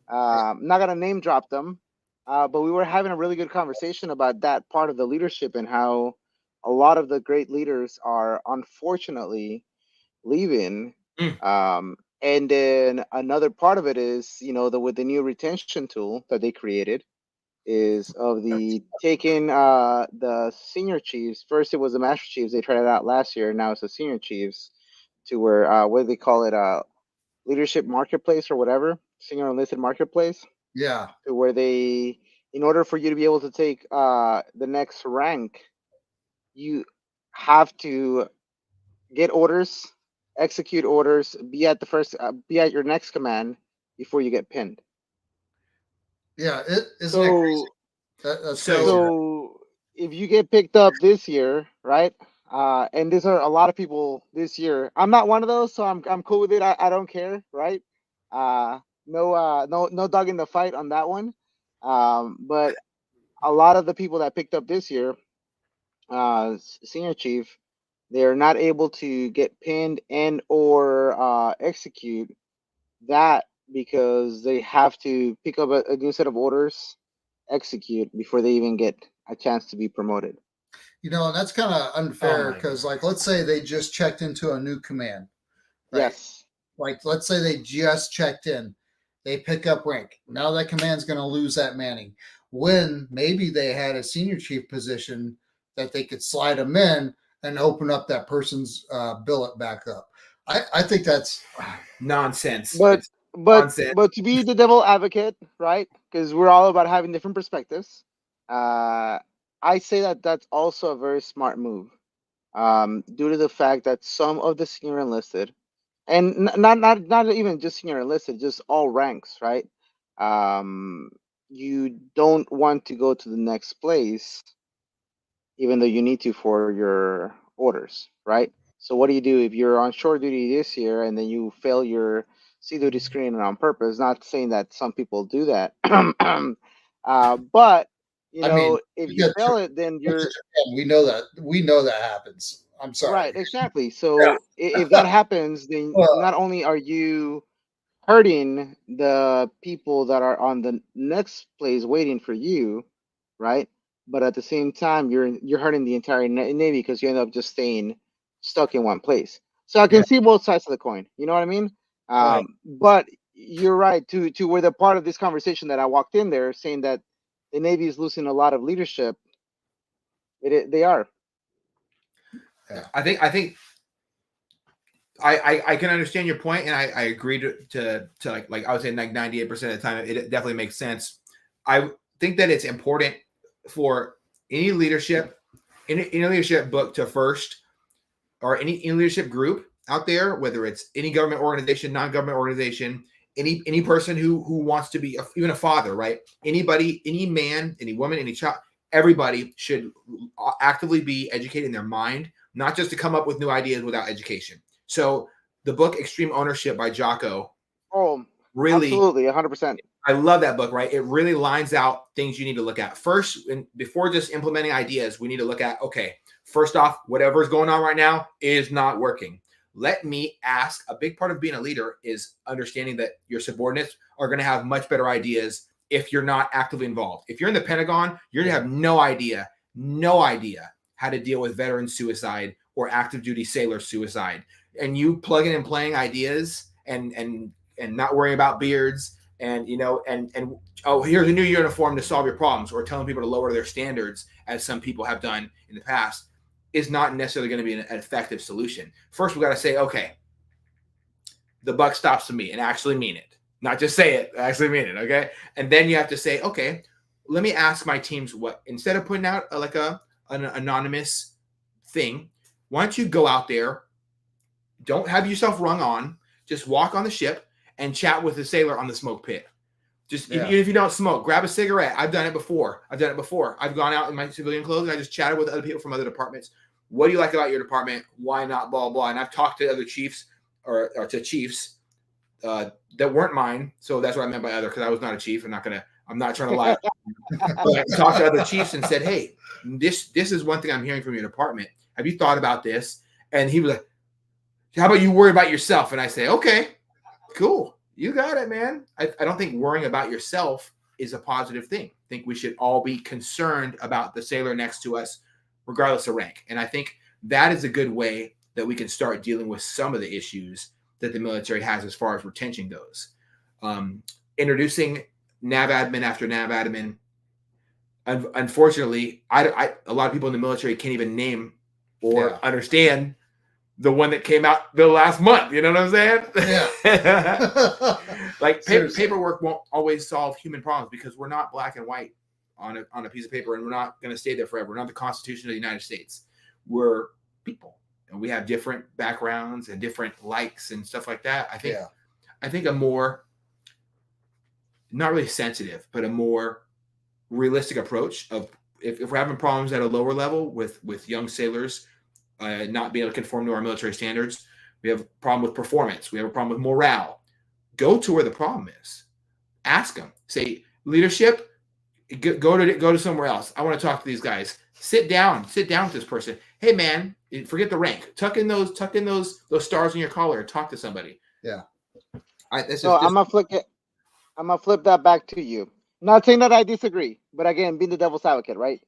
I'm not gonna name drop them, but we were having a really good conversation about that part of the leadership and how a lot of the great leaders are unfortunately leaving. And then another part of it is, with the new retention tool that they created, is of the taking the senior chiefs. First it was the master chiefs, they tried it out last year, now it's the senior chiefs, to where what do they call it, leadership marketplace or whatever, senior enlisted marketplace, to where they, in order for you to be able to take the next rank, you have to get orders, execute orders, be at your next command before you get pinned. Yeah, isn't it crazy? That's crazy. So if you get picked up this year, right? And these are a lot of people this year. I'm not one of those, so I'm cool with it. I don't care, right? No dog in the fight on that one. But a lot of the people that picked up this year, senior chief, they're not able to get pinned and or execute that because they have to pick up a new set of orders, execute before they even get a chance to be promoted. And that's kind of unfair because, let's say they just checked into a new command. Right? Yes. Let's say they just checked in. They pick up rank. Now that command's going to lose that manning. When maybe they had a senior chief position that they could slide them in, and open up that person's billet back up. I think that's nonsense. But It's but nonsense. but to be the devil advocate, right? Because we're all about having different perspectives. I say that that's also a very smart move, due to the fact that some of the senior enlisted, and not even just senior enlisted, just all ranks, right? Um, you don't want to go to the next place, even though you need to for your orders, right? So what do you do if you're on shore duty this year and then you fail your sea duty screening on purpose? Not saying that some people do that, but I mean, if we you got fail it, then you're we know that happens. I'm sorry. right. Exactly. So if that happens, then Well, not only are you hurting the people that are on the next place waiting for you, right? But at the same time, you're hurting the entire Navy because you end up just staying stuck in one place. So I can see both sides of the coin. You know what I mean? Right. But you're right to where the part of this conversation that I walked in there saying that the Navy is losing a lot of leadership. They are. I think I can understand your point, and I agree to like I would say like 98% of the time it definitely makes sense. I think that it's important for any leadership book to first, or any leadership group out there, whether it's any government organization, non-government organization, any person who wants to be even a father, right? Anybody, any man, any woman, any child, everybody should actively be educating their mind, not just to come up with new ideas without education. So the book Extreme Ownership by Jocko, really, absolutely, 100%. I love that book, right? It really lines out things you need to look at. First, before just implementing ideas, we need to look at, okay, first off, whatever is going on right now is not working. Let me ask. A big part of being a leader is understanding that your subordinates are going to have much better ideas if you're not actively involved. If you're in the Pentagon, you're going to have no idea how to deal with veteran suicide or active duty sailor suicide. And you plugging and playing ideas and not worrying about beards and oh, here's a new uniform to solve your problems, or telling people to lower their standards, as some people have done in the past, is not necessarily going to be an effective solution. First, we got to say, okay, the buck stops with me, and actually mean it. Not just say it, actually mean it, okay? And then you have to say, okay, let me ask my teams what, instead of putting out an anonymous thing, why don't you go out there, don't have yourself rung on, just walk on the ship and chat with the sailor on the smoke pit. Just even if you don't smoke, grab a cigarette. I've done it before. I've gone out in my civilian clothes and I just chatted with other people from other departments. What do you like about your department? Why not? Blah, blah. And I've talked to other chiefs or to chiefs that weren't mine. So that's what I meant by other, because I was not a chief. I'm not trying to lie. But I talked to other chiefs and said, hey, this is one thing I'm hearing from your department. Have you thought about this? And he was like, how about you worry about yourself? And I say, okay, cool. You got it, man. I don't think worrying about yourself is a positive thing. I think we should all be concerned about the sailor next to us, regardless of rank. And I think that is a good way that we can start dealing with some of the issues that the military has as far as retention goes. Introducing nav admin after nav admin. Unfortunately, a lot of people in the military can't even name or understand the one that came out the last month. You know what I'm saying? Yeah. Like paperwork won't always solve human problems, because we're not black and white on a piece of paper, and we're not going to stay there forever. We're not the Constitution of the United States. We're people, and we have different backgrounds and different likes and stuff like that. I think a more, not really sensitive, but a more realistic approach of if we're having problems at a lower level with young sailors not being able to conform to our military standards, we have a problem with performance, we have a problem with morale, go to where the problem is. Ask them. Say, leadership, go to somewhere else. I want to talk to these guys. Sit down with this person. Hey man, forget the rank. Tuck in those stars in your collar and talk to somebody. Yeah. I'm gonna flip that back to you. Not saying that I disagree, but again, being the devil's advocate, right?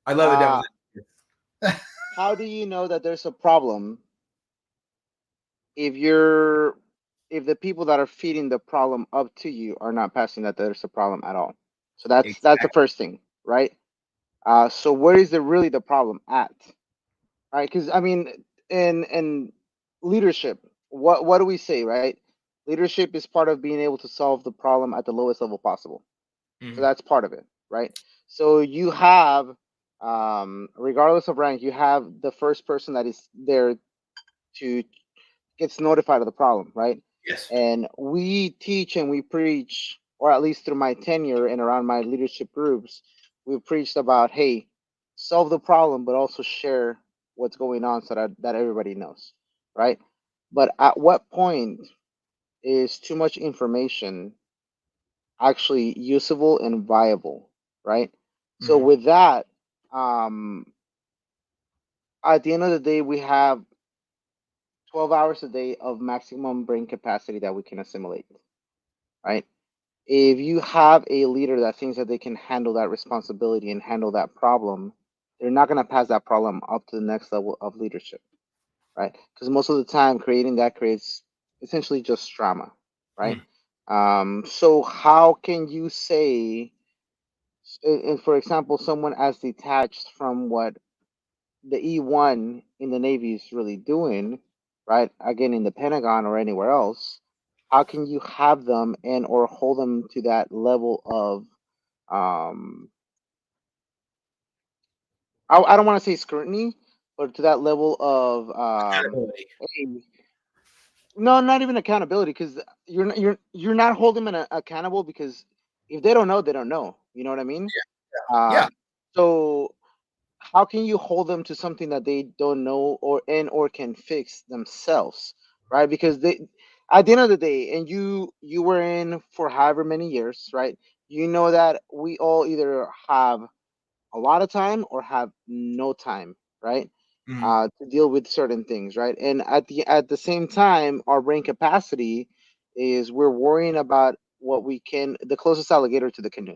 I love the devil's advocate. How do you know that there's a problem if the people that are feeding the problem up to you are not passing that there's a problem at all? So that's the first thing, right? So where is really the problem at? right? Because I mean, in leadership, what do we say, right? Leadership is part of being able to solve the problem at the lowest level possible. So that's part of it, right? So you have, regardless of rank, you have the first person that is there to gets notified of the problem, right? Yes. And we teach and we preach, or at least through my tenure and around my leadership groups, we've preached about, hey, solve the problem, but also share what's going on so that everybody knows, right? But at what point is too much information actually usable and viable, right? So Mm-hmm. with that, um, at the end of the day, we have 12 hours a day of maximum brain capacity that we can assimilate, right? If you have a leader that thinks that they can handle that responsibility and handle that problem, they're not going to pass that problem up to the next level of leadership, right? Because most of the time, creating that creates essentially just drama, right? So how can you say, and for example, someone as detached from what the E1 in the Navy is really doing, right? Again, in the Pentagon or anywhere else, how can you have them and or hold them to that level of um I don't want to say scrutiny, but to that level of Accountability. hey, no, not even accountability, because you're not holding them accountable, because if they don't know, they don't know. You know what I mean? Yeah. Um, so how can you hold them to something that they don't know or can fix themselves, right? Because they, at the end of the day, and you were in for however many years, right? You know that we all either have a lot of time or have no time, right? Mm-hmm. To deal with certain things, right? And at the same time, our brain capacity is we're worrying about what we can, the closest alligator to the canoe,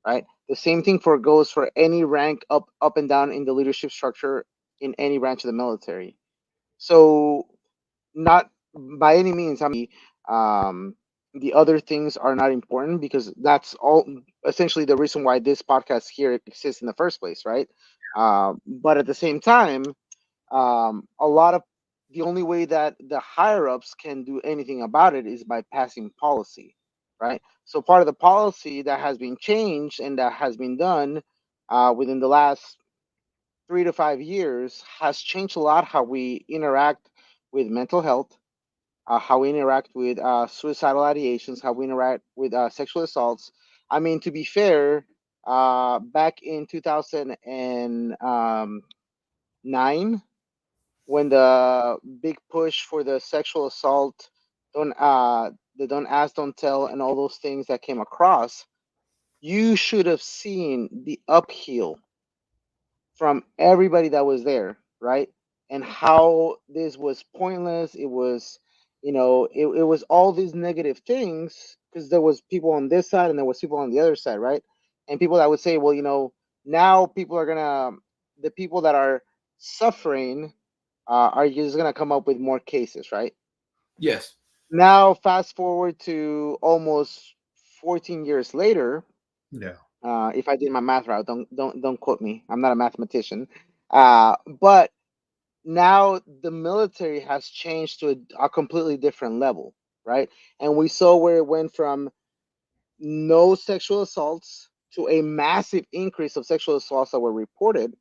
right? The same thing for goes for any rank up and down in the leadership structure in any branch of the military. So not by any means, I mean, um, the other things are not important, because that's all essentially the reason why this podcast here exists in the first place, right? But at the same time, a lot of the only way that the higher ups can do anything about it is by passing policy, right? So part of the policy that has been changed and that has been done within the last 3 to 5 years has changed a lot how we interact with mental health, how we interact with suicidal ideations, how we interact with sexual assaults. I mean, to be fair, back in 2009, when the big push for the sexual assault, don't the don't ask, don't tell, and all those things that came across, you should have seen the upheaval from everybody that was there, right? And how this was pointless. It was, it was all these negative things, because there was people on this side and there was people on the other side, right? And people that would say, well, now people are gonna, the people that are suffering are just gonna come up with more cases, right? Yes. Now, fast forward to almost 14 years later. Yeah. If I did my math right, don't quote me. I'm not a mathematician. But now the military has changed to a completely different level, right? And we saw where it went from no sexual assaults to a massive increase of sexual assaults that were reported,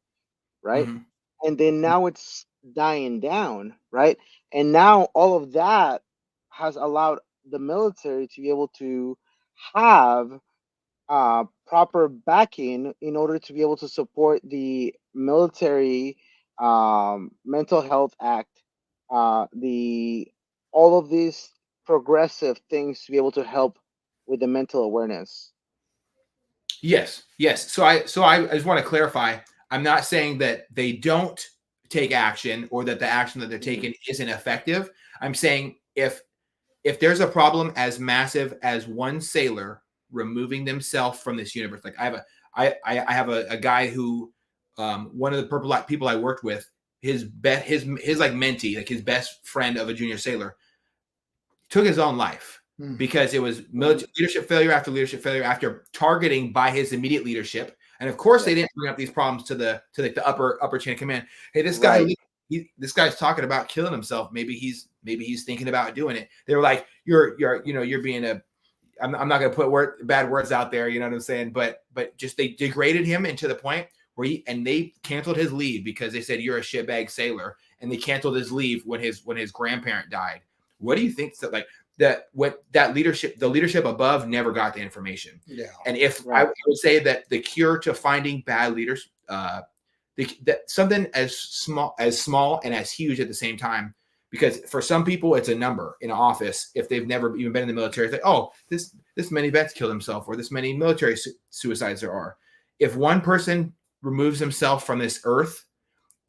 right? Mm-hmm. And then now it's dying down, right? And now all of that has allowed the military to be able to have proper backing in order to be able to support the military mental health act, the all of these progressive things to be able to help with the mental awareness. Yes, yes. So I just want to clarify. I'm not saying that they don't take action or that the action that they're Mhm. taking isn't effective. I'm saying if there's a problem as massive as one sailor removing themselves from this universe, like I have a guy who one of the purple light people I worked with, his like mentee, like his best friend of a junior sailor, took his own life because it was Mhm. leadership failure after leadership failure after targeting by his immediate leadership. And of course, they didn't bring up these problems to the upper chain of command. Hey, this guy, this guy's talking about killing himself. Maybe he's thinking about doing it. They were like, you're being a. I'm not going to put bad words out there. You know what I'm saying? But just they degraded him into the point where they canceled his leave because they said you're a shitbag sailor, and they canceled his leave when his grandparent died. What do you think the leadership above never got the information? Yeah. And I would say that the cure to finding bad leaders, that something as small and as huge at the same time, because for some people it's a number in an office. If they've never even been in the military, it's like, oh, this many vets killed themselves, or this many military suicides there are. If one person removes himself from this earth,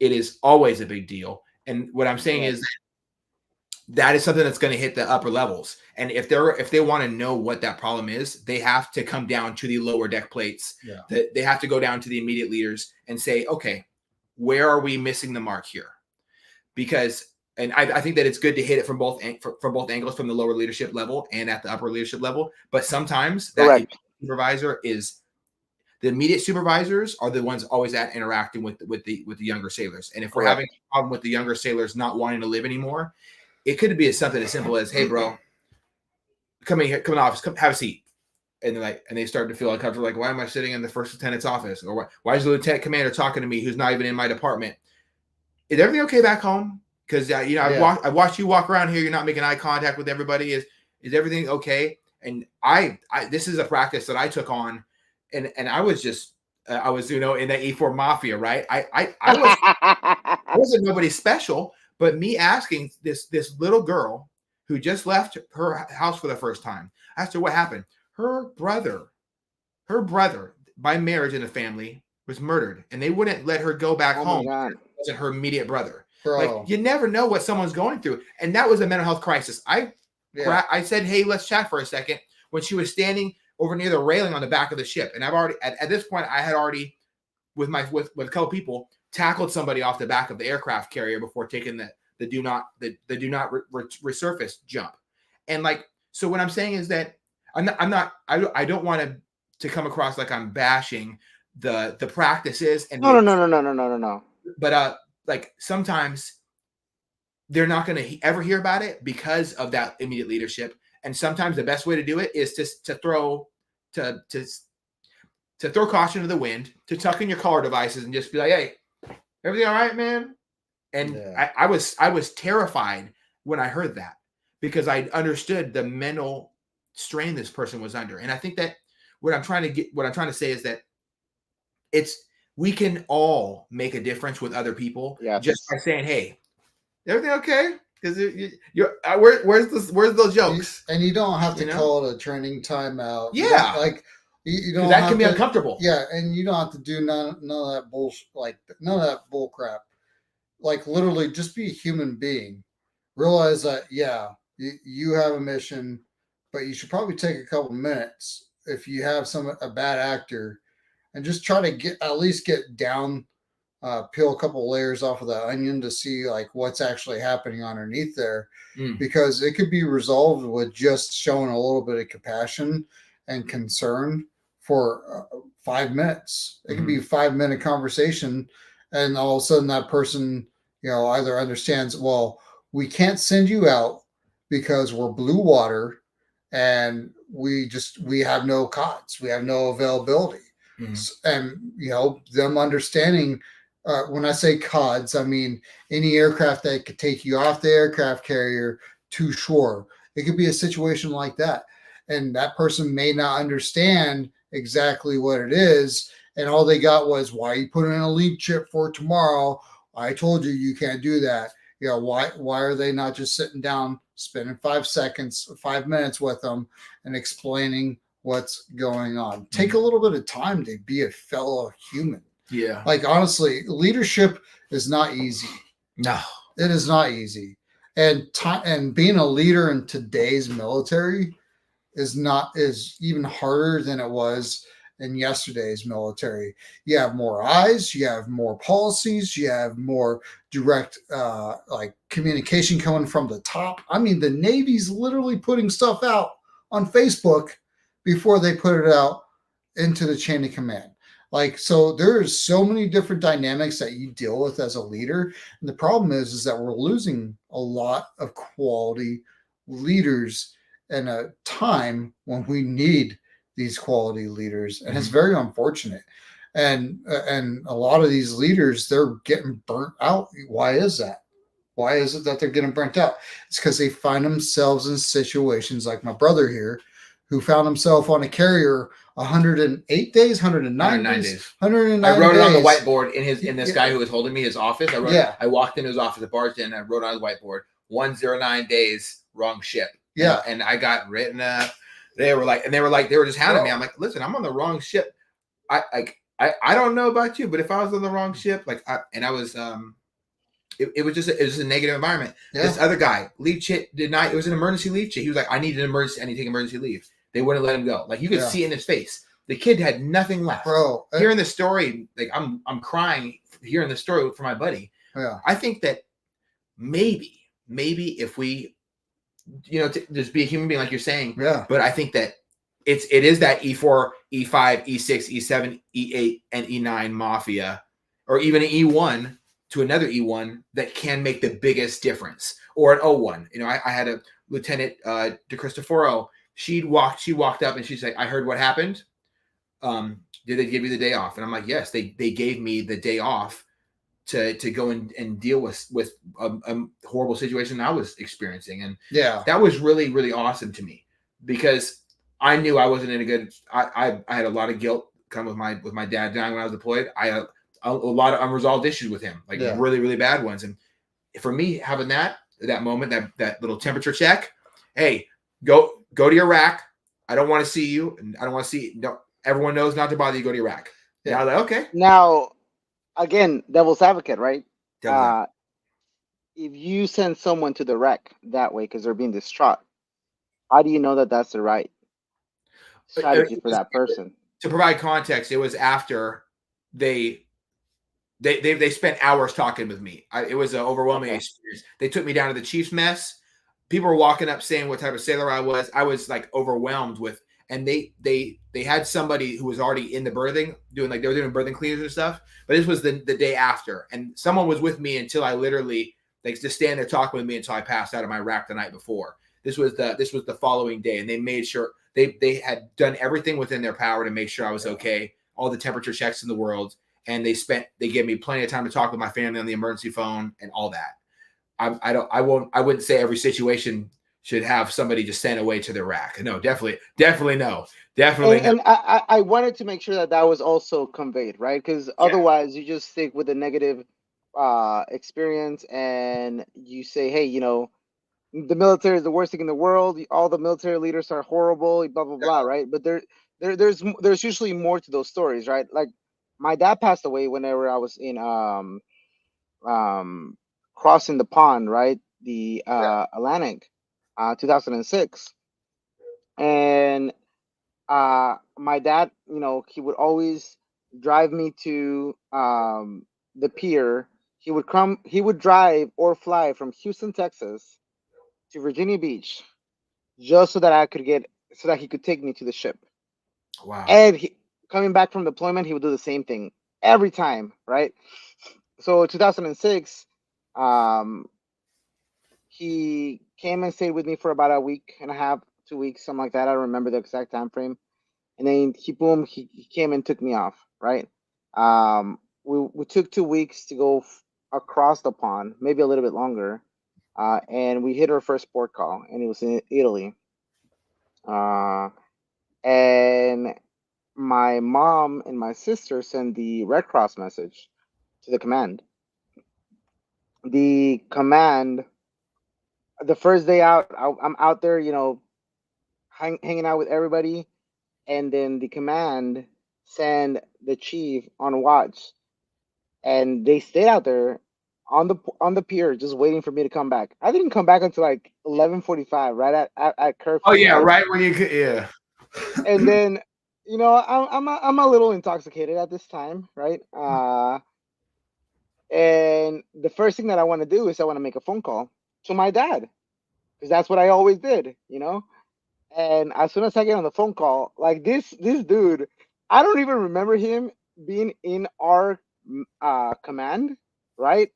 it is always a big deal. And what I'm saying is that is something that's going to hit the upper levels. And if they want to know what that problem is, they have to come down to the lower deck plates. Yeah. They have to go down to the immediate leaders and say, okay, where are we missing the mark here? Because, and I think that it's good to hit it from both angles, from the lower leadership level and at the upper leadership level. But sometimes that supervisor is the immediate supervisors are the ones always interacting with the younger sailors. And if we're having a problem with the younger sailors not wanting to live anymore, it could be something as simple as, hey, bro, come in here, come in the office, come have a seat. And they start to feel uncomfortable. Like, why am I sitting in the first lieutenant's office? Or why is the lieutenant commander talking to me who's not even in my department? Is everything okay back home? Because I've watched you walk around here. You're not making eye contact with everybody. Is everything okay? And I this is a practice that I took on, and I was just I was in the E4 mafia, right? I wasn't nobody special, but me asking this little girl who just left her house for the first time, I asked her what happened. Her brother by marriage in the family was murdered, and they wouldn't let her go back home. It wasn't her immediate brother. Bro. Like, you never know what someone's going through. And that was a mental health crisis. I said, hey, let's chat for a second, when she was standing over near the railing on the back of the ship. And I've already, at this point, I had already, with a couple people, tackled somebody off the back of the aircraft carrier before taking the do not resurface jump. And so what I'm saying is that I don't want to come across like I'm bashing the practices. And No. But sometimes they're not going to ever hear about it because of that immediate leadership. And sometimes the best way to do it is to throw caution to the wind, to tuck in your collar devices and just be like, hey, everything all right, man? And I was terrified when I heard that, because I understood the mental strain this person was under. And I think that what I'm trying to say is that we can all make a difference with other people just by saying, hey, everything okay? Because where's those jokes? And you don't have to call it a training timeout. Yeah. You don't that can be uncomfortable. Yeah, and you don't have to do none of that bullshit, none of that bull crap. Literally just be a human being. Realize that, you have a mission, but you should probably take a couple minutes if you have a bad actor, and just try to at least get down, peel a couple layers off of the onion to see what's actually happening underneath there, because it could be resolved with just showing a little bit of compassion and concern for 5 minutes. It could be a 5-minute conversation, and all of a sudden that person, either understands, well, we can't send you out because we're blue water and we have no cots, we have no availability. And them understanding, when I say CODs, I mean any aircraft that could take you off the aircraft carrier to shore. It could be a situation like that, and that person may not understand exactly what it is, and all they got was, why are you putting in a lead chip for tomorrow? I told you can't do that. Why are they not just sitting down, spending 5 minutes with them and explaining what's going on? Take a little bit of time to be a fellow human. Yeah. Honestly, leadership is not easy. No, it is not easy. And being a leader in today's military is even harder than it was in yesterday's military. You have more eyes, you have more policies, you have more direct communication coming from the top. I mean, the Navy's literally putting stuff out on Facebook before they put it out into the chain of command. Like, so there's so many different dynamics that you deal with as a leader. And the problem is that we're losing a lot of quality leaders in a time when we need these quality leaders. And it's very unfortunate. And a lot of these leaders, they're getting burnt out. Why is that? Why is it that they're getting burnt out? It's because they find themselves in situations like my brother here, who found himself on a carrier 108 days, 109 days. 109 I wrote days. it on the whiteboard in this guy who was holding me his office. I walked into his office at Barton and I wrote on his whiteboard 109 days, wrong ship. Yeah. And I got written up. They were just hounding me. I'm like, listen, I'm on the wrong ship. I don't know about you, but if I was on the wrong ship, it was just a negative environment. Yeah. This other guy, leave chit it was an emergency leave chit. He was like, I need to take emergency leave. They wouldn't let him go. Like you could see in his face. The kid had nothing left. Bro, hearing the story, like I'm crying hearing the story for my buddy. Yeah. I think that maybe if we, just be a human being like you're saying. Yeah. But I think that it is that E4, E5, E6, E7, E8, and E9 mafia, or even an E1 to another E1 that can make the biggest difference, or an O1. I had a Lieutenant De Cristoforo. She walked up and she's like, I heard what happened. Did they give you the day off? And I'm like, yes, they gave me the day off to go and deal with a horrible situation I was experiencing. And that was really, really awesome to me, because I knew I wasn't in a good, I had a lot of guilt come with my dad dying when I was deployed. I had a lot of unresolved issues with him, really, really bad ones. And for me, having that moment, that little temperature check, hey, go to your rack. I don't want to see you. And I don't want to see, no, everyone knows not to bother you. Go to your rack. Yeah. I was like, okay. Now, again, devil's advocate, right? If you send someone to the rack that way because they're being distraught, how do you know that that's the right strategy for that person? To provide context, it was after they spent hours talking with me. It was an overwhelming experience. They took me down to the chief's mess. People were walking up saying what type of sailor I was. I was like overwhelmed with, and they had somebody who was already in the berthing they were doing berthing cleaners and stuff. But this was the day after, and someone was with me until I literally just stand there talking with me until I passed out of my rack the night before. This was the following day, and they made sure they had done everything within their power to make sure I was okay. All the temperature checks in the world. And they gave me plenty of time to talk with my family on the emergency phone and all that. I wouldn't say every situation should have somebody just sent away to their rack. No, definitely no. And I wanted to make sure that was also conveyed, right? Because otherwise you just stick with a negative experience and you say, hey, the military is the worst thing in the world. All the military leaders are horrible, blah, blah, blah, right? But there's usually more to those stories, right? Like, my dad passed away whenever I was in crossing the pond, right? The Atlantic, 2006. And my dad, he would always drive me to the pier. He would drive or fly from Houston, Texas to Virginia Beach just so that he could take me to the ship. Wow. And coming back from deployment, he would do the same thing every time, right? So 2006, he came and stayed with me for about a week and a half, 2 weeks, something like that. I don't remember the exact time frame. And then he came and took me off, right? We took 2 weeks to go across the pond, maybe a little bit longer, and we hit our first port call, and it was in Italy. And my mom and my sister sent the Red Cross message to the command. The command, the first day out, I'm out there, hanging out with everybody. And then the command sent the chief on watch. And they stayed out there on the pier just waiting for me to come back. I didn't come back until like 11:45, right at curfew. Oh, yeah, right when you could, yeah. And then, I'm a little intoxicated at this time, right? And the first thing that I want to do is I want to make a phone call to my dad, because that's what I always did, And as soon as I get on the phone call, like this dude, I don't even remember him being in our command, right?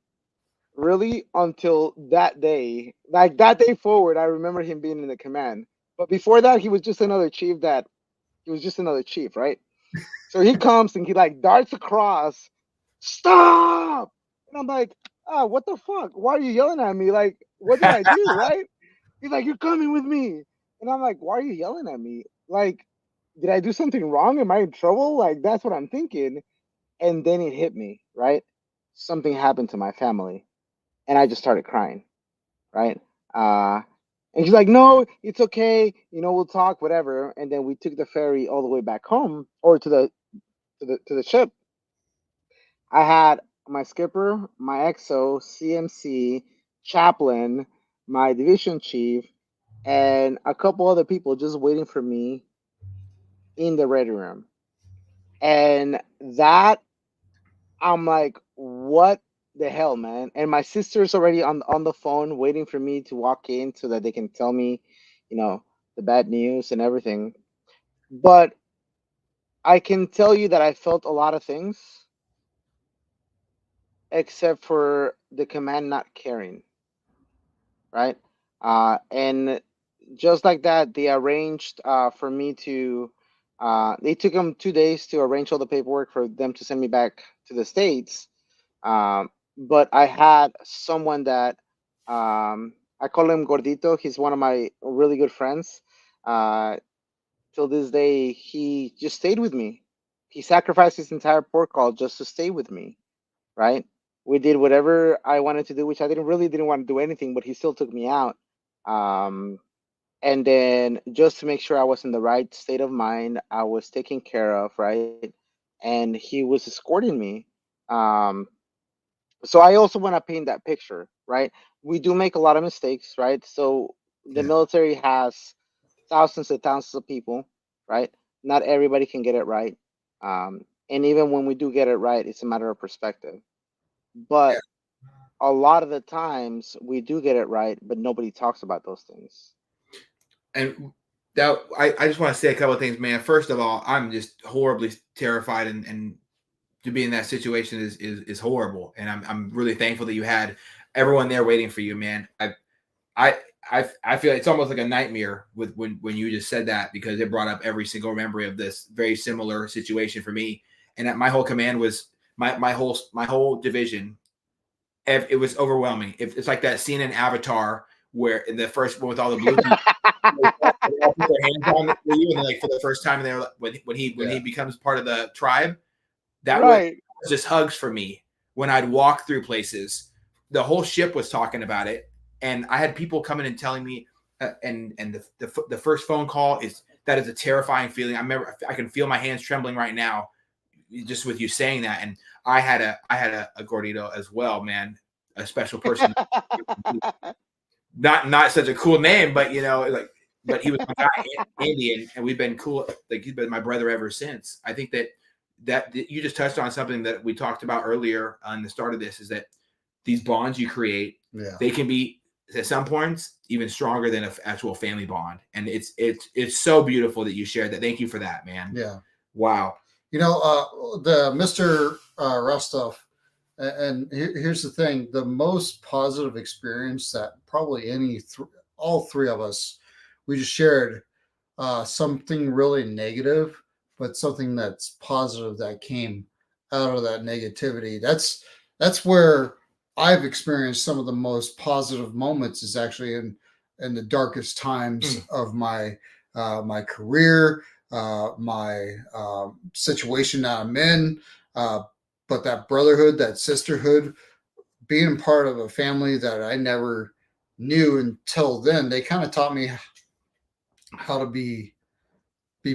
Really until that day, like that day forward, I remember him being in the command. But before that, he was just another chief. Right? So he comes and he like darts across, stop, and I'm like, oh, what the fuck? Why are you yelling at me? Like, what did I do? Right? He's like, you're coming with me, and I'm like, why are you yelling at me? Like, did I do something wrong? Am I in trouble? Like, that's what I'm thinking. And then it hit me, right? Something happened to my family, and I just started crying, right? Uh, and she's like, "No, it's okay. We'll talk, whatever." And then we took the ferry all the way back home, or to the ship. I had my skipper, my XO, CMC, chaplain, my division chief, and a couple other people just waiting for me in the ready room. And that, I'm like, what the hell, man? And my sister's already on the phone waiting for me to walk in so that they can tell me, you know, the bad news and everything. But I can tell you that I felt a lot of things except for the command not caring, right? And just like that, they arranged for me to. They took them 2 days to arrange all the paperwork for them to send me back to the States. But I had someone that I call him Gordito. He's one of my really good friends. Uh, till this day, he just stayed with me. He sacrificed his entire port call just to stay with me. Right? We did whatever I wanted to do, which I didn't want to do anything, but he still took me out. Um, and then just to make sure I was in the right state of mind, I was taken care of, right? And he was escorting me. Um, so I also want to paint that picture, right? We do make a lot of mistakes, right? So the Yeah. military has thousands and thousands of people, right? Not everybody can get it right. And even when we do get it right, it's a matter of perspective. Yeah. But a lot of the times we do get it right, but nobody talks about those things. And that I just want to say a couple of things, man. First of all, I'm just horribly terrified, and to be in that situation is horrible. And I'm really thankful that you had everyone there waiting for you, man. I I feel it's almost like a nightmare with when you just said that, because it brought up every single memory of this very similar situation for me. And that my whole command was my whole division. It was overwhelming. It's like that scene in Avatar where in the first one with all the blue people, they all put their hands on you, and like for the first time, they're when he becomes part of the tribe. That was Right. just hugs for me when I'd walk through places. The whole ship was talking about it, and I had people coming and telling me, and the first phone call is a terrifying feeling. I remember I can feel my hands trembling right now, just with you saying that. And I had a Gordito as well, man, a special person. not such a cool name, but but he was my guy, Andy, and we've been cool. Like he's been my brother ever since. I think that you just touched on something that we talked about earlier on the start of this, is that these bonds you create, they can be at some points even stronger than an actual family bond. And it's so beautiful that you shared that. Thank you for that, man. Yeah. Wow. The Mr. Rostov, and here's the thing: the most positive experience that probably all three of us, we just shared something really negative, but something that's positive that came out of that negativity. That's where I've experienced some of the most positive moments, is actually in the darkest times of my my career, my situation that I'm in. But that brotherhood, that sisterhood, being part of a family that I never knew until then, they kind of taught me how to be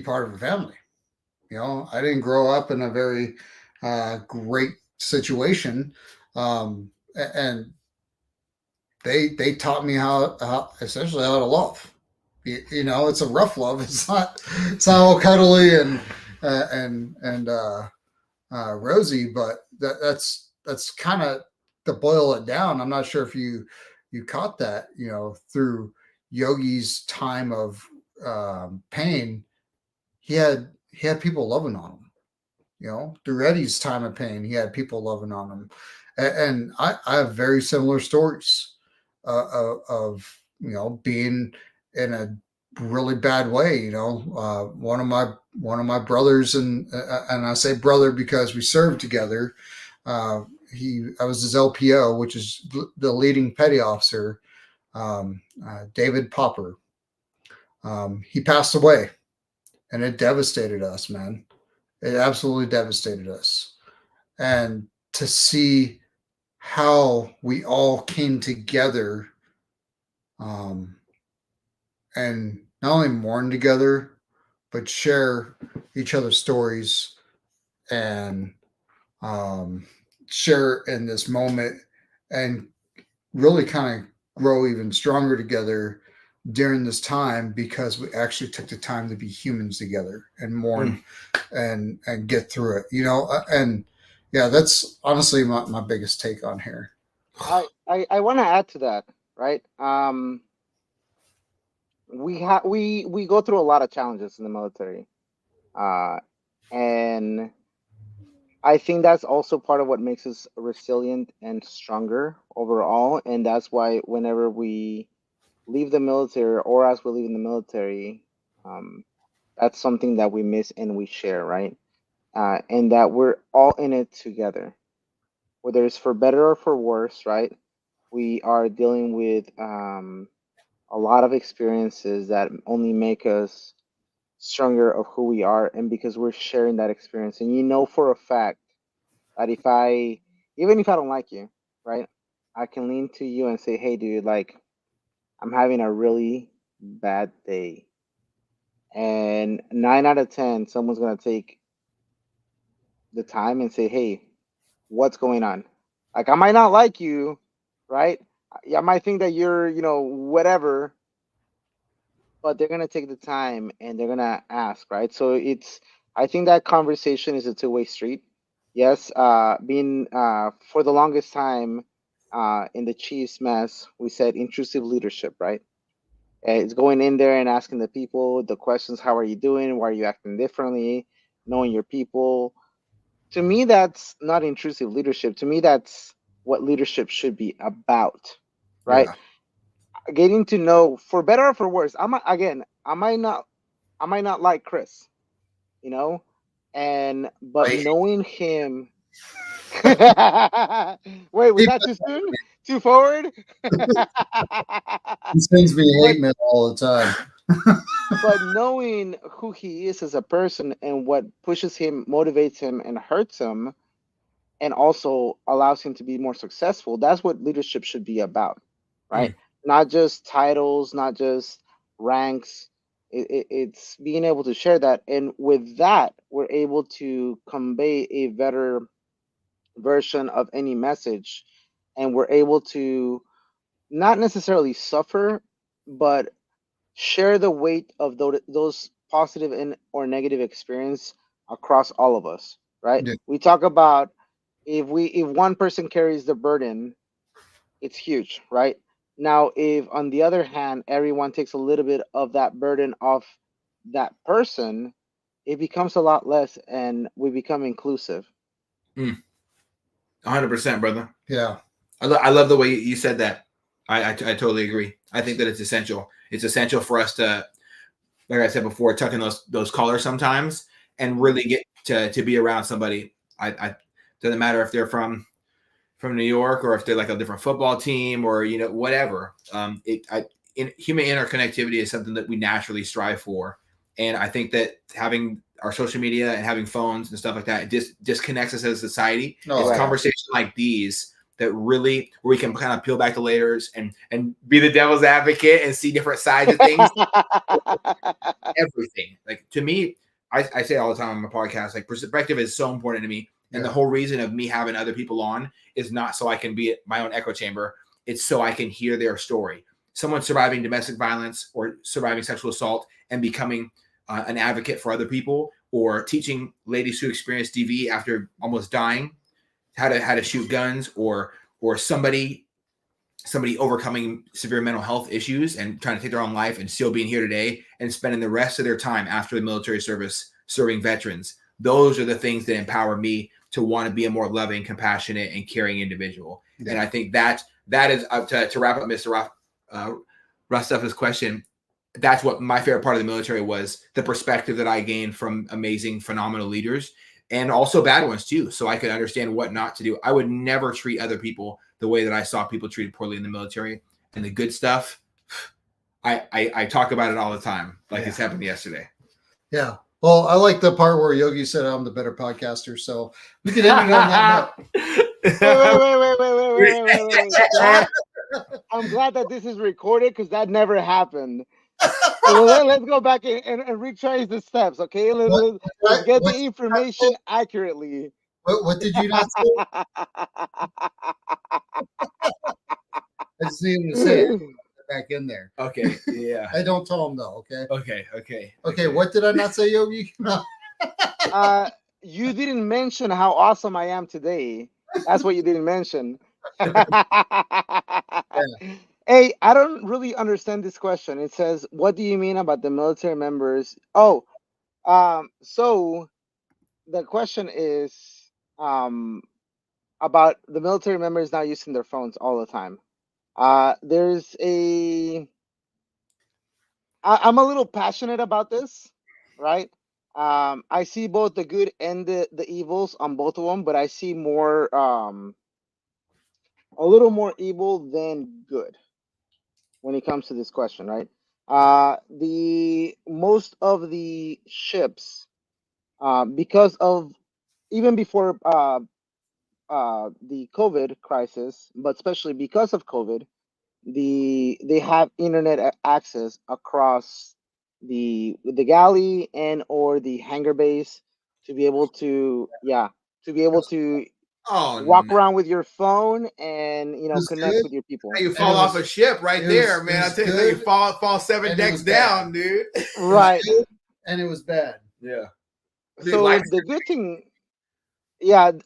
part of a family. I didn't grow up in a very great situation, and they taught me how essentially how to love. It's a rough love. It's not all cuddly and rosy, but that's kind of to boil it down. I'm not sure if you caught that, through Yogi's time of pain. He had people loving on him, through Eddie's time of pain, he had people loving on him. And I have very similar stories of being in a really bad way. One of my brothers, and I say brother because we served together. I was his LPO, which is the leading petty officer, David Popper. He passed away, and it devastated us, man. It absolutely devastated us. And to see how we all came together, and not only mourn together, but share each other's stories and share in this moment and really kind of grow even stronger together during this time, because we actually took the time to be humans together and mourn and get through it, and yeah, that's honestly my biggest take on here. I want to add to that, right? We go through a lot of challenges in the military, and I think that's also part of what makes us resilient and stronger overall. And that's why whenever we leave the military, or as we're leaving the military, that's something that we miss and we share, right? And that we're all in it together, whether it's for better or for worse, right? We are dealing with a lot of experiences that only make us stronger of who we are, and because we're sharing that experience. And for a fact that even if I don't like you, right, I can lean to you and say, hey, dude, like, I'm having a really bad day. And 9 out of 10, someone's going to take the time and say, hey, what's going on? Like, I might not like you, right? I might think that you're, whatever, but they're going to take the time and they're going to ask, right? So I think that conversation is a two-way street. Yes, being for the longest time in the Chiefs mess, we said intrusive leadership, right? It's going in there and asking the people the questions: how are you doing? Why are you acting differently? Knowing your people. To me, that's not intrusive leadership. To me, that's what leadership should be about, right? Yeah. Getting to know, for better or for worse. I might not like Chris, but Right. knowing him. Wait, was that too soon? Too forward? He sends me hate mail all the time. But knowing who he is as a person and what pushes him, motivates him, and hurts him, and also allows him to be more successful, that's what leadership should be about, right? Not just titles, not just ranks. It's being able to share that. And with that, we're able to convey a better version of any message. And we're able to not necessarily suffer, but share the weight of those positive and or negative experience across all of us, right? Yeah. We talk about if one person carries the burden, it's huge, right? Now, if on the other hand, everyone takes a little bit of that burden off that person, it becomes a lot less and we become inclusive. 100%, brother. Yeah. I love the way you said that. I totally agree. I think that it's essential. It's essential for us to, like I said before, tuck in those collars sometimes and really get to be around somebody. I doesn't matter if they're from New York or if they're like a different football team or whatever. Human interconnectivity is something that we naturally strive for, and I think that having our social media and having phones and stuff like that, it just connects us as a society. It's conversations like these that really, where we can kind of peel back the layers and be the devil's advocate and see different sides of things. Everything. Like, to me, I say all the time on my podcast, like, perspective is so important to me. And the whole reason of me having other people on is not so I can be my own echo chamber. It's so I can hear their story. Someone surviving domestic violence or surviving sexual assault and becoming an advocate for other people, or teaching ladies who experience DV after almost dying how to shoot guns, or somebody overcoming severe mental health issues and trying to take their own life and still being here today and spending the rest of their time after the military service serving veterans. those are the things that empower me to want to be a more loving, compassionate, and caring individual. Yeah. And I think that is to wrap up Mr. Rustuf's question. That's what my favorite part of the military was, the perspective that I gained from amazing, phenomenal leaders, and also bad ones too. So I could understand what not to do. I would never treat other people the way that I saw people treated poorly in the military. And the good stuff, I talk about it all the time, like it's happened yesterday. Yeah. Well, I like the part where Yogi said I'm the better podcaster, so we can end it on that note. Wait. I'm glad that this is recorded because that never happened. So let's go back and retrace the steps, okay? Let's get the information accurately. What did you not say? I just need him to say it back in there. Okay, yeah. I don't tell him though, okay? Okay. What did I not say, Yogi? No. You didn't mention how awesome I am today. That's what you didn't mention. Hey, I don't really understand this question. It says, what do you mean about the military members? So the question is about the military members now using their phones all the time. I'm a little passionate about this, right? I see both the good and the evils on both of them, but I see more, a little more evil than good when it comes to this question, right? The most of the ships, because of even before the COVID crisis, but especially because of COVID, they have internet access across the galley and or the hangar base to be able to walk around with your phone and connect with your people. You fall off a ship right there, man. I tell you, you fall 7 decks down, dude. Right. And it was bad. Yeah. So the good thing,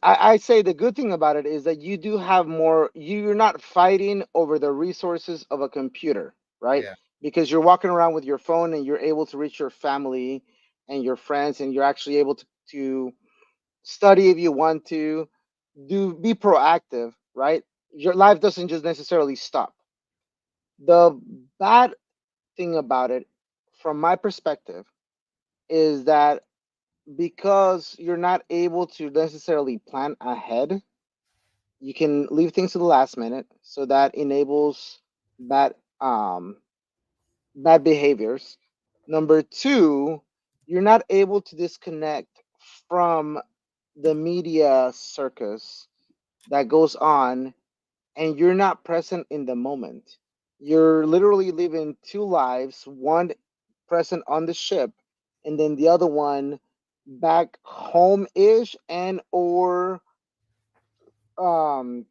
I say the good thing about it is that you do have more. You're not fighting over the resources of a computer, right? Yeah. Because you're walking around with your phone and you're able to reach your family and your friends, and you're actually able to study if you want to. Be proactive, right? Your life doesn't just necessarily stop. The bad thing about it, from my perspective, is that because you're not able to necessarily plan ahead, you can leave things to the last minute, so that enables bad behaviors. Number two, you're not able to disconnect from the media circus that goes on, and you're not present in the moment. You're literally living two lives, one present on the ship and then the other one back home-ish and or through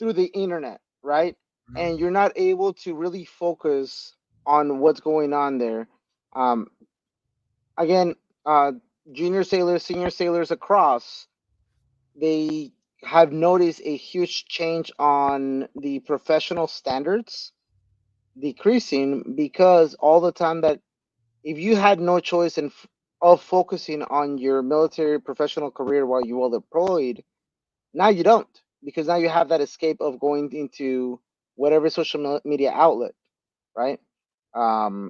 the internet, right? And you're not able to really focus on what's going on there. Again, junior sailors, senior sailors across, they have noticed a huge change on the professional standards decreasing, because all the time that if you had no choice of focusing on your military professional career while you were deployed, now you don't, because now you have that escape of going into whatever social media outlet, right?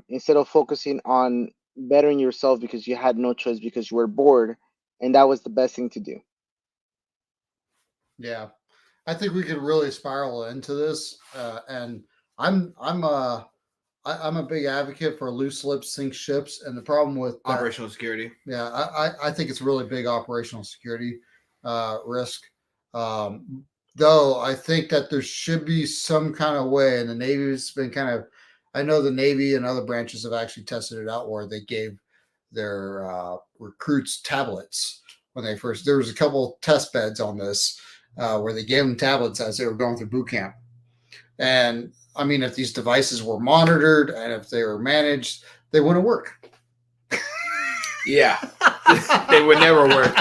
Instead of focusing on bettering yourself because you had no choice because you were bored, and that was the best thing to do. Yeah, I think we could really spiral into this, and I'm a big advocate for loose lips sink ships, and the problem with operational security. Yeah, I think it's a really big operational security risk. Though I think that there should be some kind of way, and the Navy's been kind of, I know the Navy and other branches have actually tested it out where they gave their recruits tablets when they first. There was a couple test beds on this. Where they gave them tablets as they were going through boot camp. And I mean, if these devices were monitored and if they were managed, they wouldn't work. Yeah. They would never work.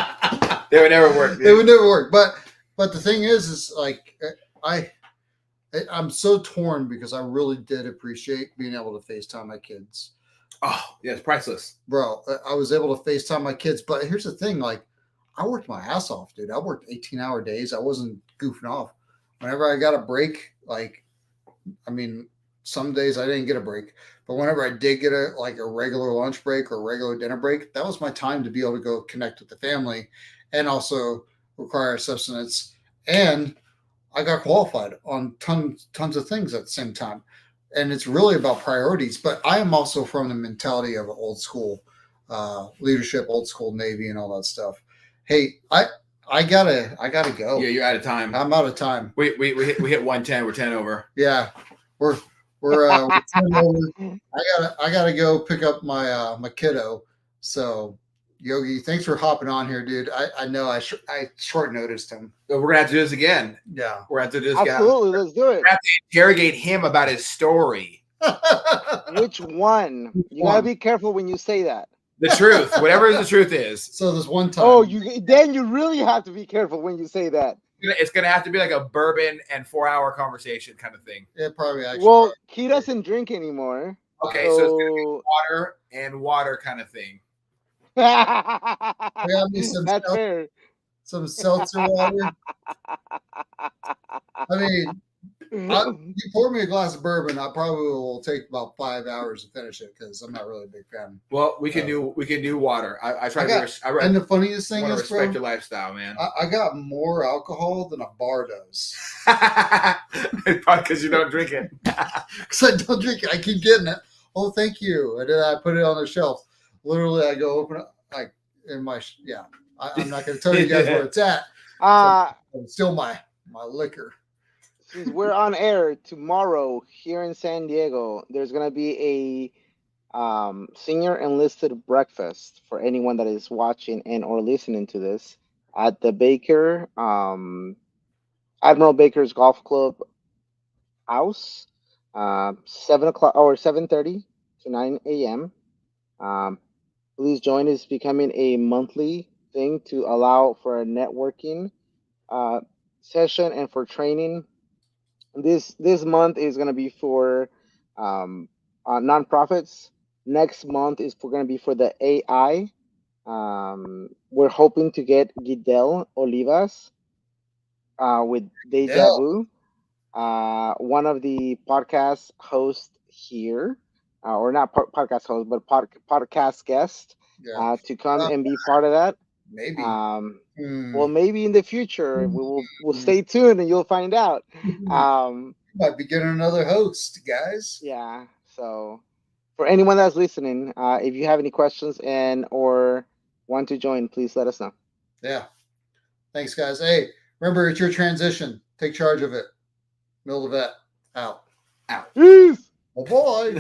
They would never work. Dude. They would never work. But the thing is like, I'm so torn because I really did appreciate being able to FaceTime my kids. Oh, yeah, it's priceless. Bro, I was able to FaceTime my kids. But here's the thing, like, I worked my ass off, dude. I worked 18-hour days. I wasn't goofing off. Whenever I got a break, like, I mean, some days I didn't get a break, but whenever I did get a regular lunch break or a regular dinner break, that was my time to be able to go connect with the family and also require sustenance. And I got qualified on tons of things at the same time. And it's really about priorities. But I am also from the mentality of old school leadership, old school Navy, and all that stuff. Hey, I gotta go. Yeah, you're out of time. I'm out of time. We hit 110. We're 10 over. Yeah, we're 10 over. I gotta go pick up my my kiddo. So Yogi, thanks for hopping on here, dude. I know I short noticed him. So we're gonna have to do this again. Yeah, we're gonna have to do this. Absolutely, let's do it. We're gonna have to interrogate him about his story. Which one? You gotta be careful when you say that. The truth, whatever the truth is. So there's one time. Oh, you really have to be careful when you say that. It's gonna have to be like a bourbon and 4-hour conversation kind of thing. Yeah, probably actually. Well, he doesn't drink anymore. Okay, so it's gonna be water and water kind of thing. That's fair. Some seltzer water. I mean, you pour me a glass of bourbon, I probably will take about 5 hours to finish it because I'm not really a big fan. Well, we can do water. I try and the funniest thing is, respect your lifestyle, man. I got more alcohol than a bar does. Probably because you don't drink it. Because I don't drink it. I keep getting it. Oh, thank you. And then I put it on the shelf. Literally, I go open it like in my I'm not going to tell you guys where it's at. It's still my liquor. Since we're on air tomorrow here in San Diego, there's gonna be a senior enlisted breakfast for anyone that is watching and or listening to this at the Baker Admiral Baker's Golf Club house, 7:00 or 7:30 to 9 a.m. Please join. It's becoming a monthly thing to allow for a networking session and for training. This month is going to be for nonprofits. Next month is going to be for the AI. We're hoping to get Guidel Olivas with Deja Vu, one of the podcast hosts here, or not podcast host, but podcast guest, to come and be part of that. Maybe. Well, maybe in the future we'll stay tuned and you'll find out. Might be getting another host, guys. Yeah. So, for anyone that's listening, if you have any questions and or want to join, please let us know. Yeah. Thanks, guys. Hey, remember, it's your transition. Take charge of it. Mil2Vet out. Peace. Oh boy.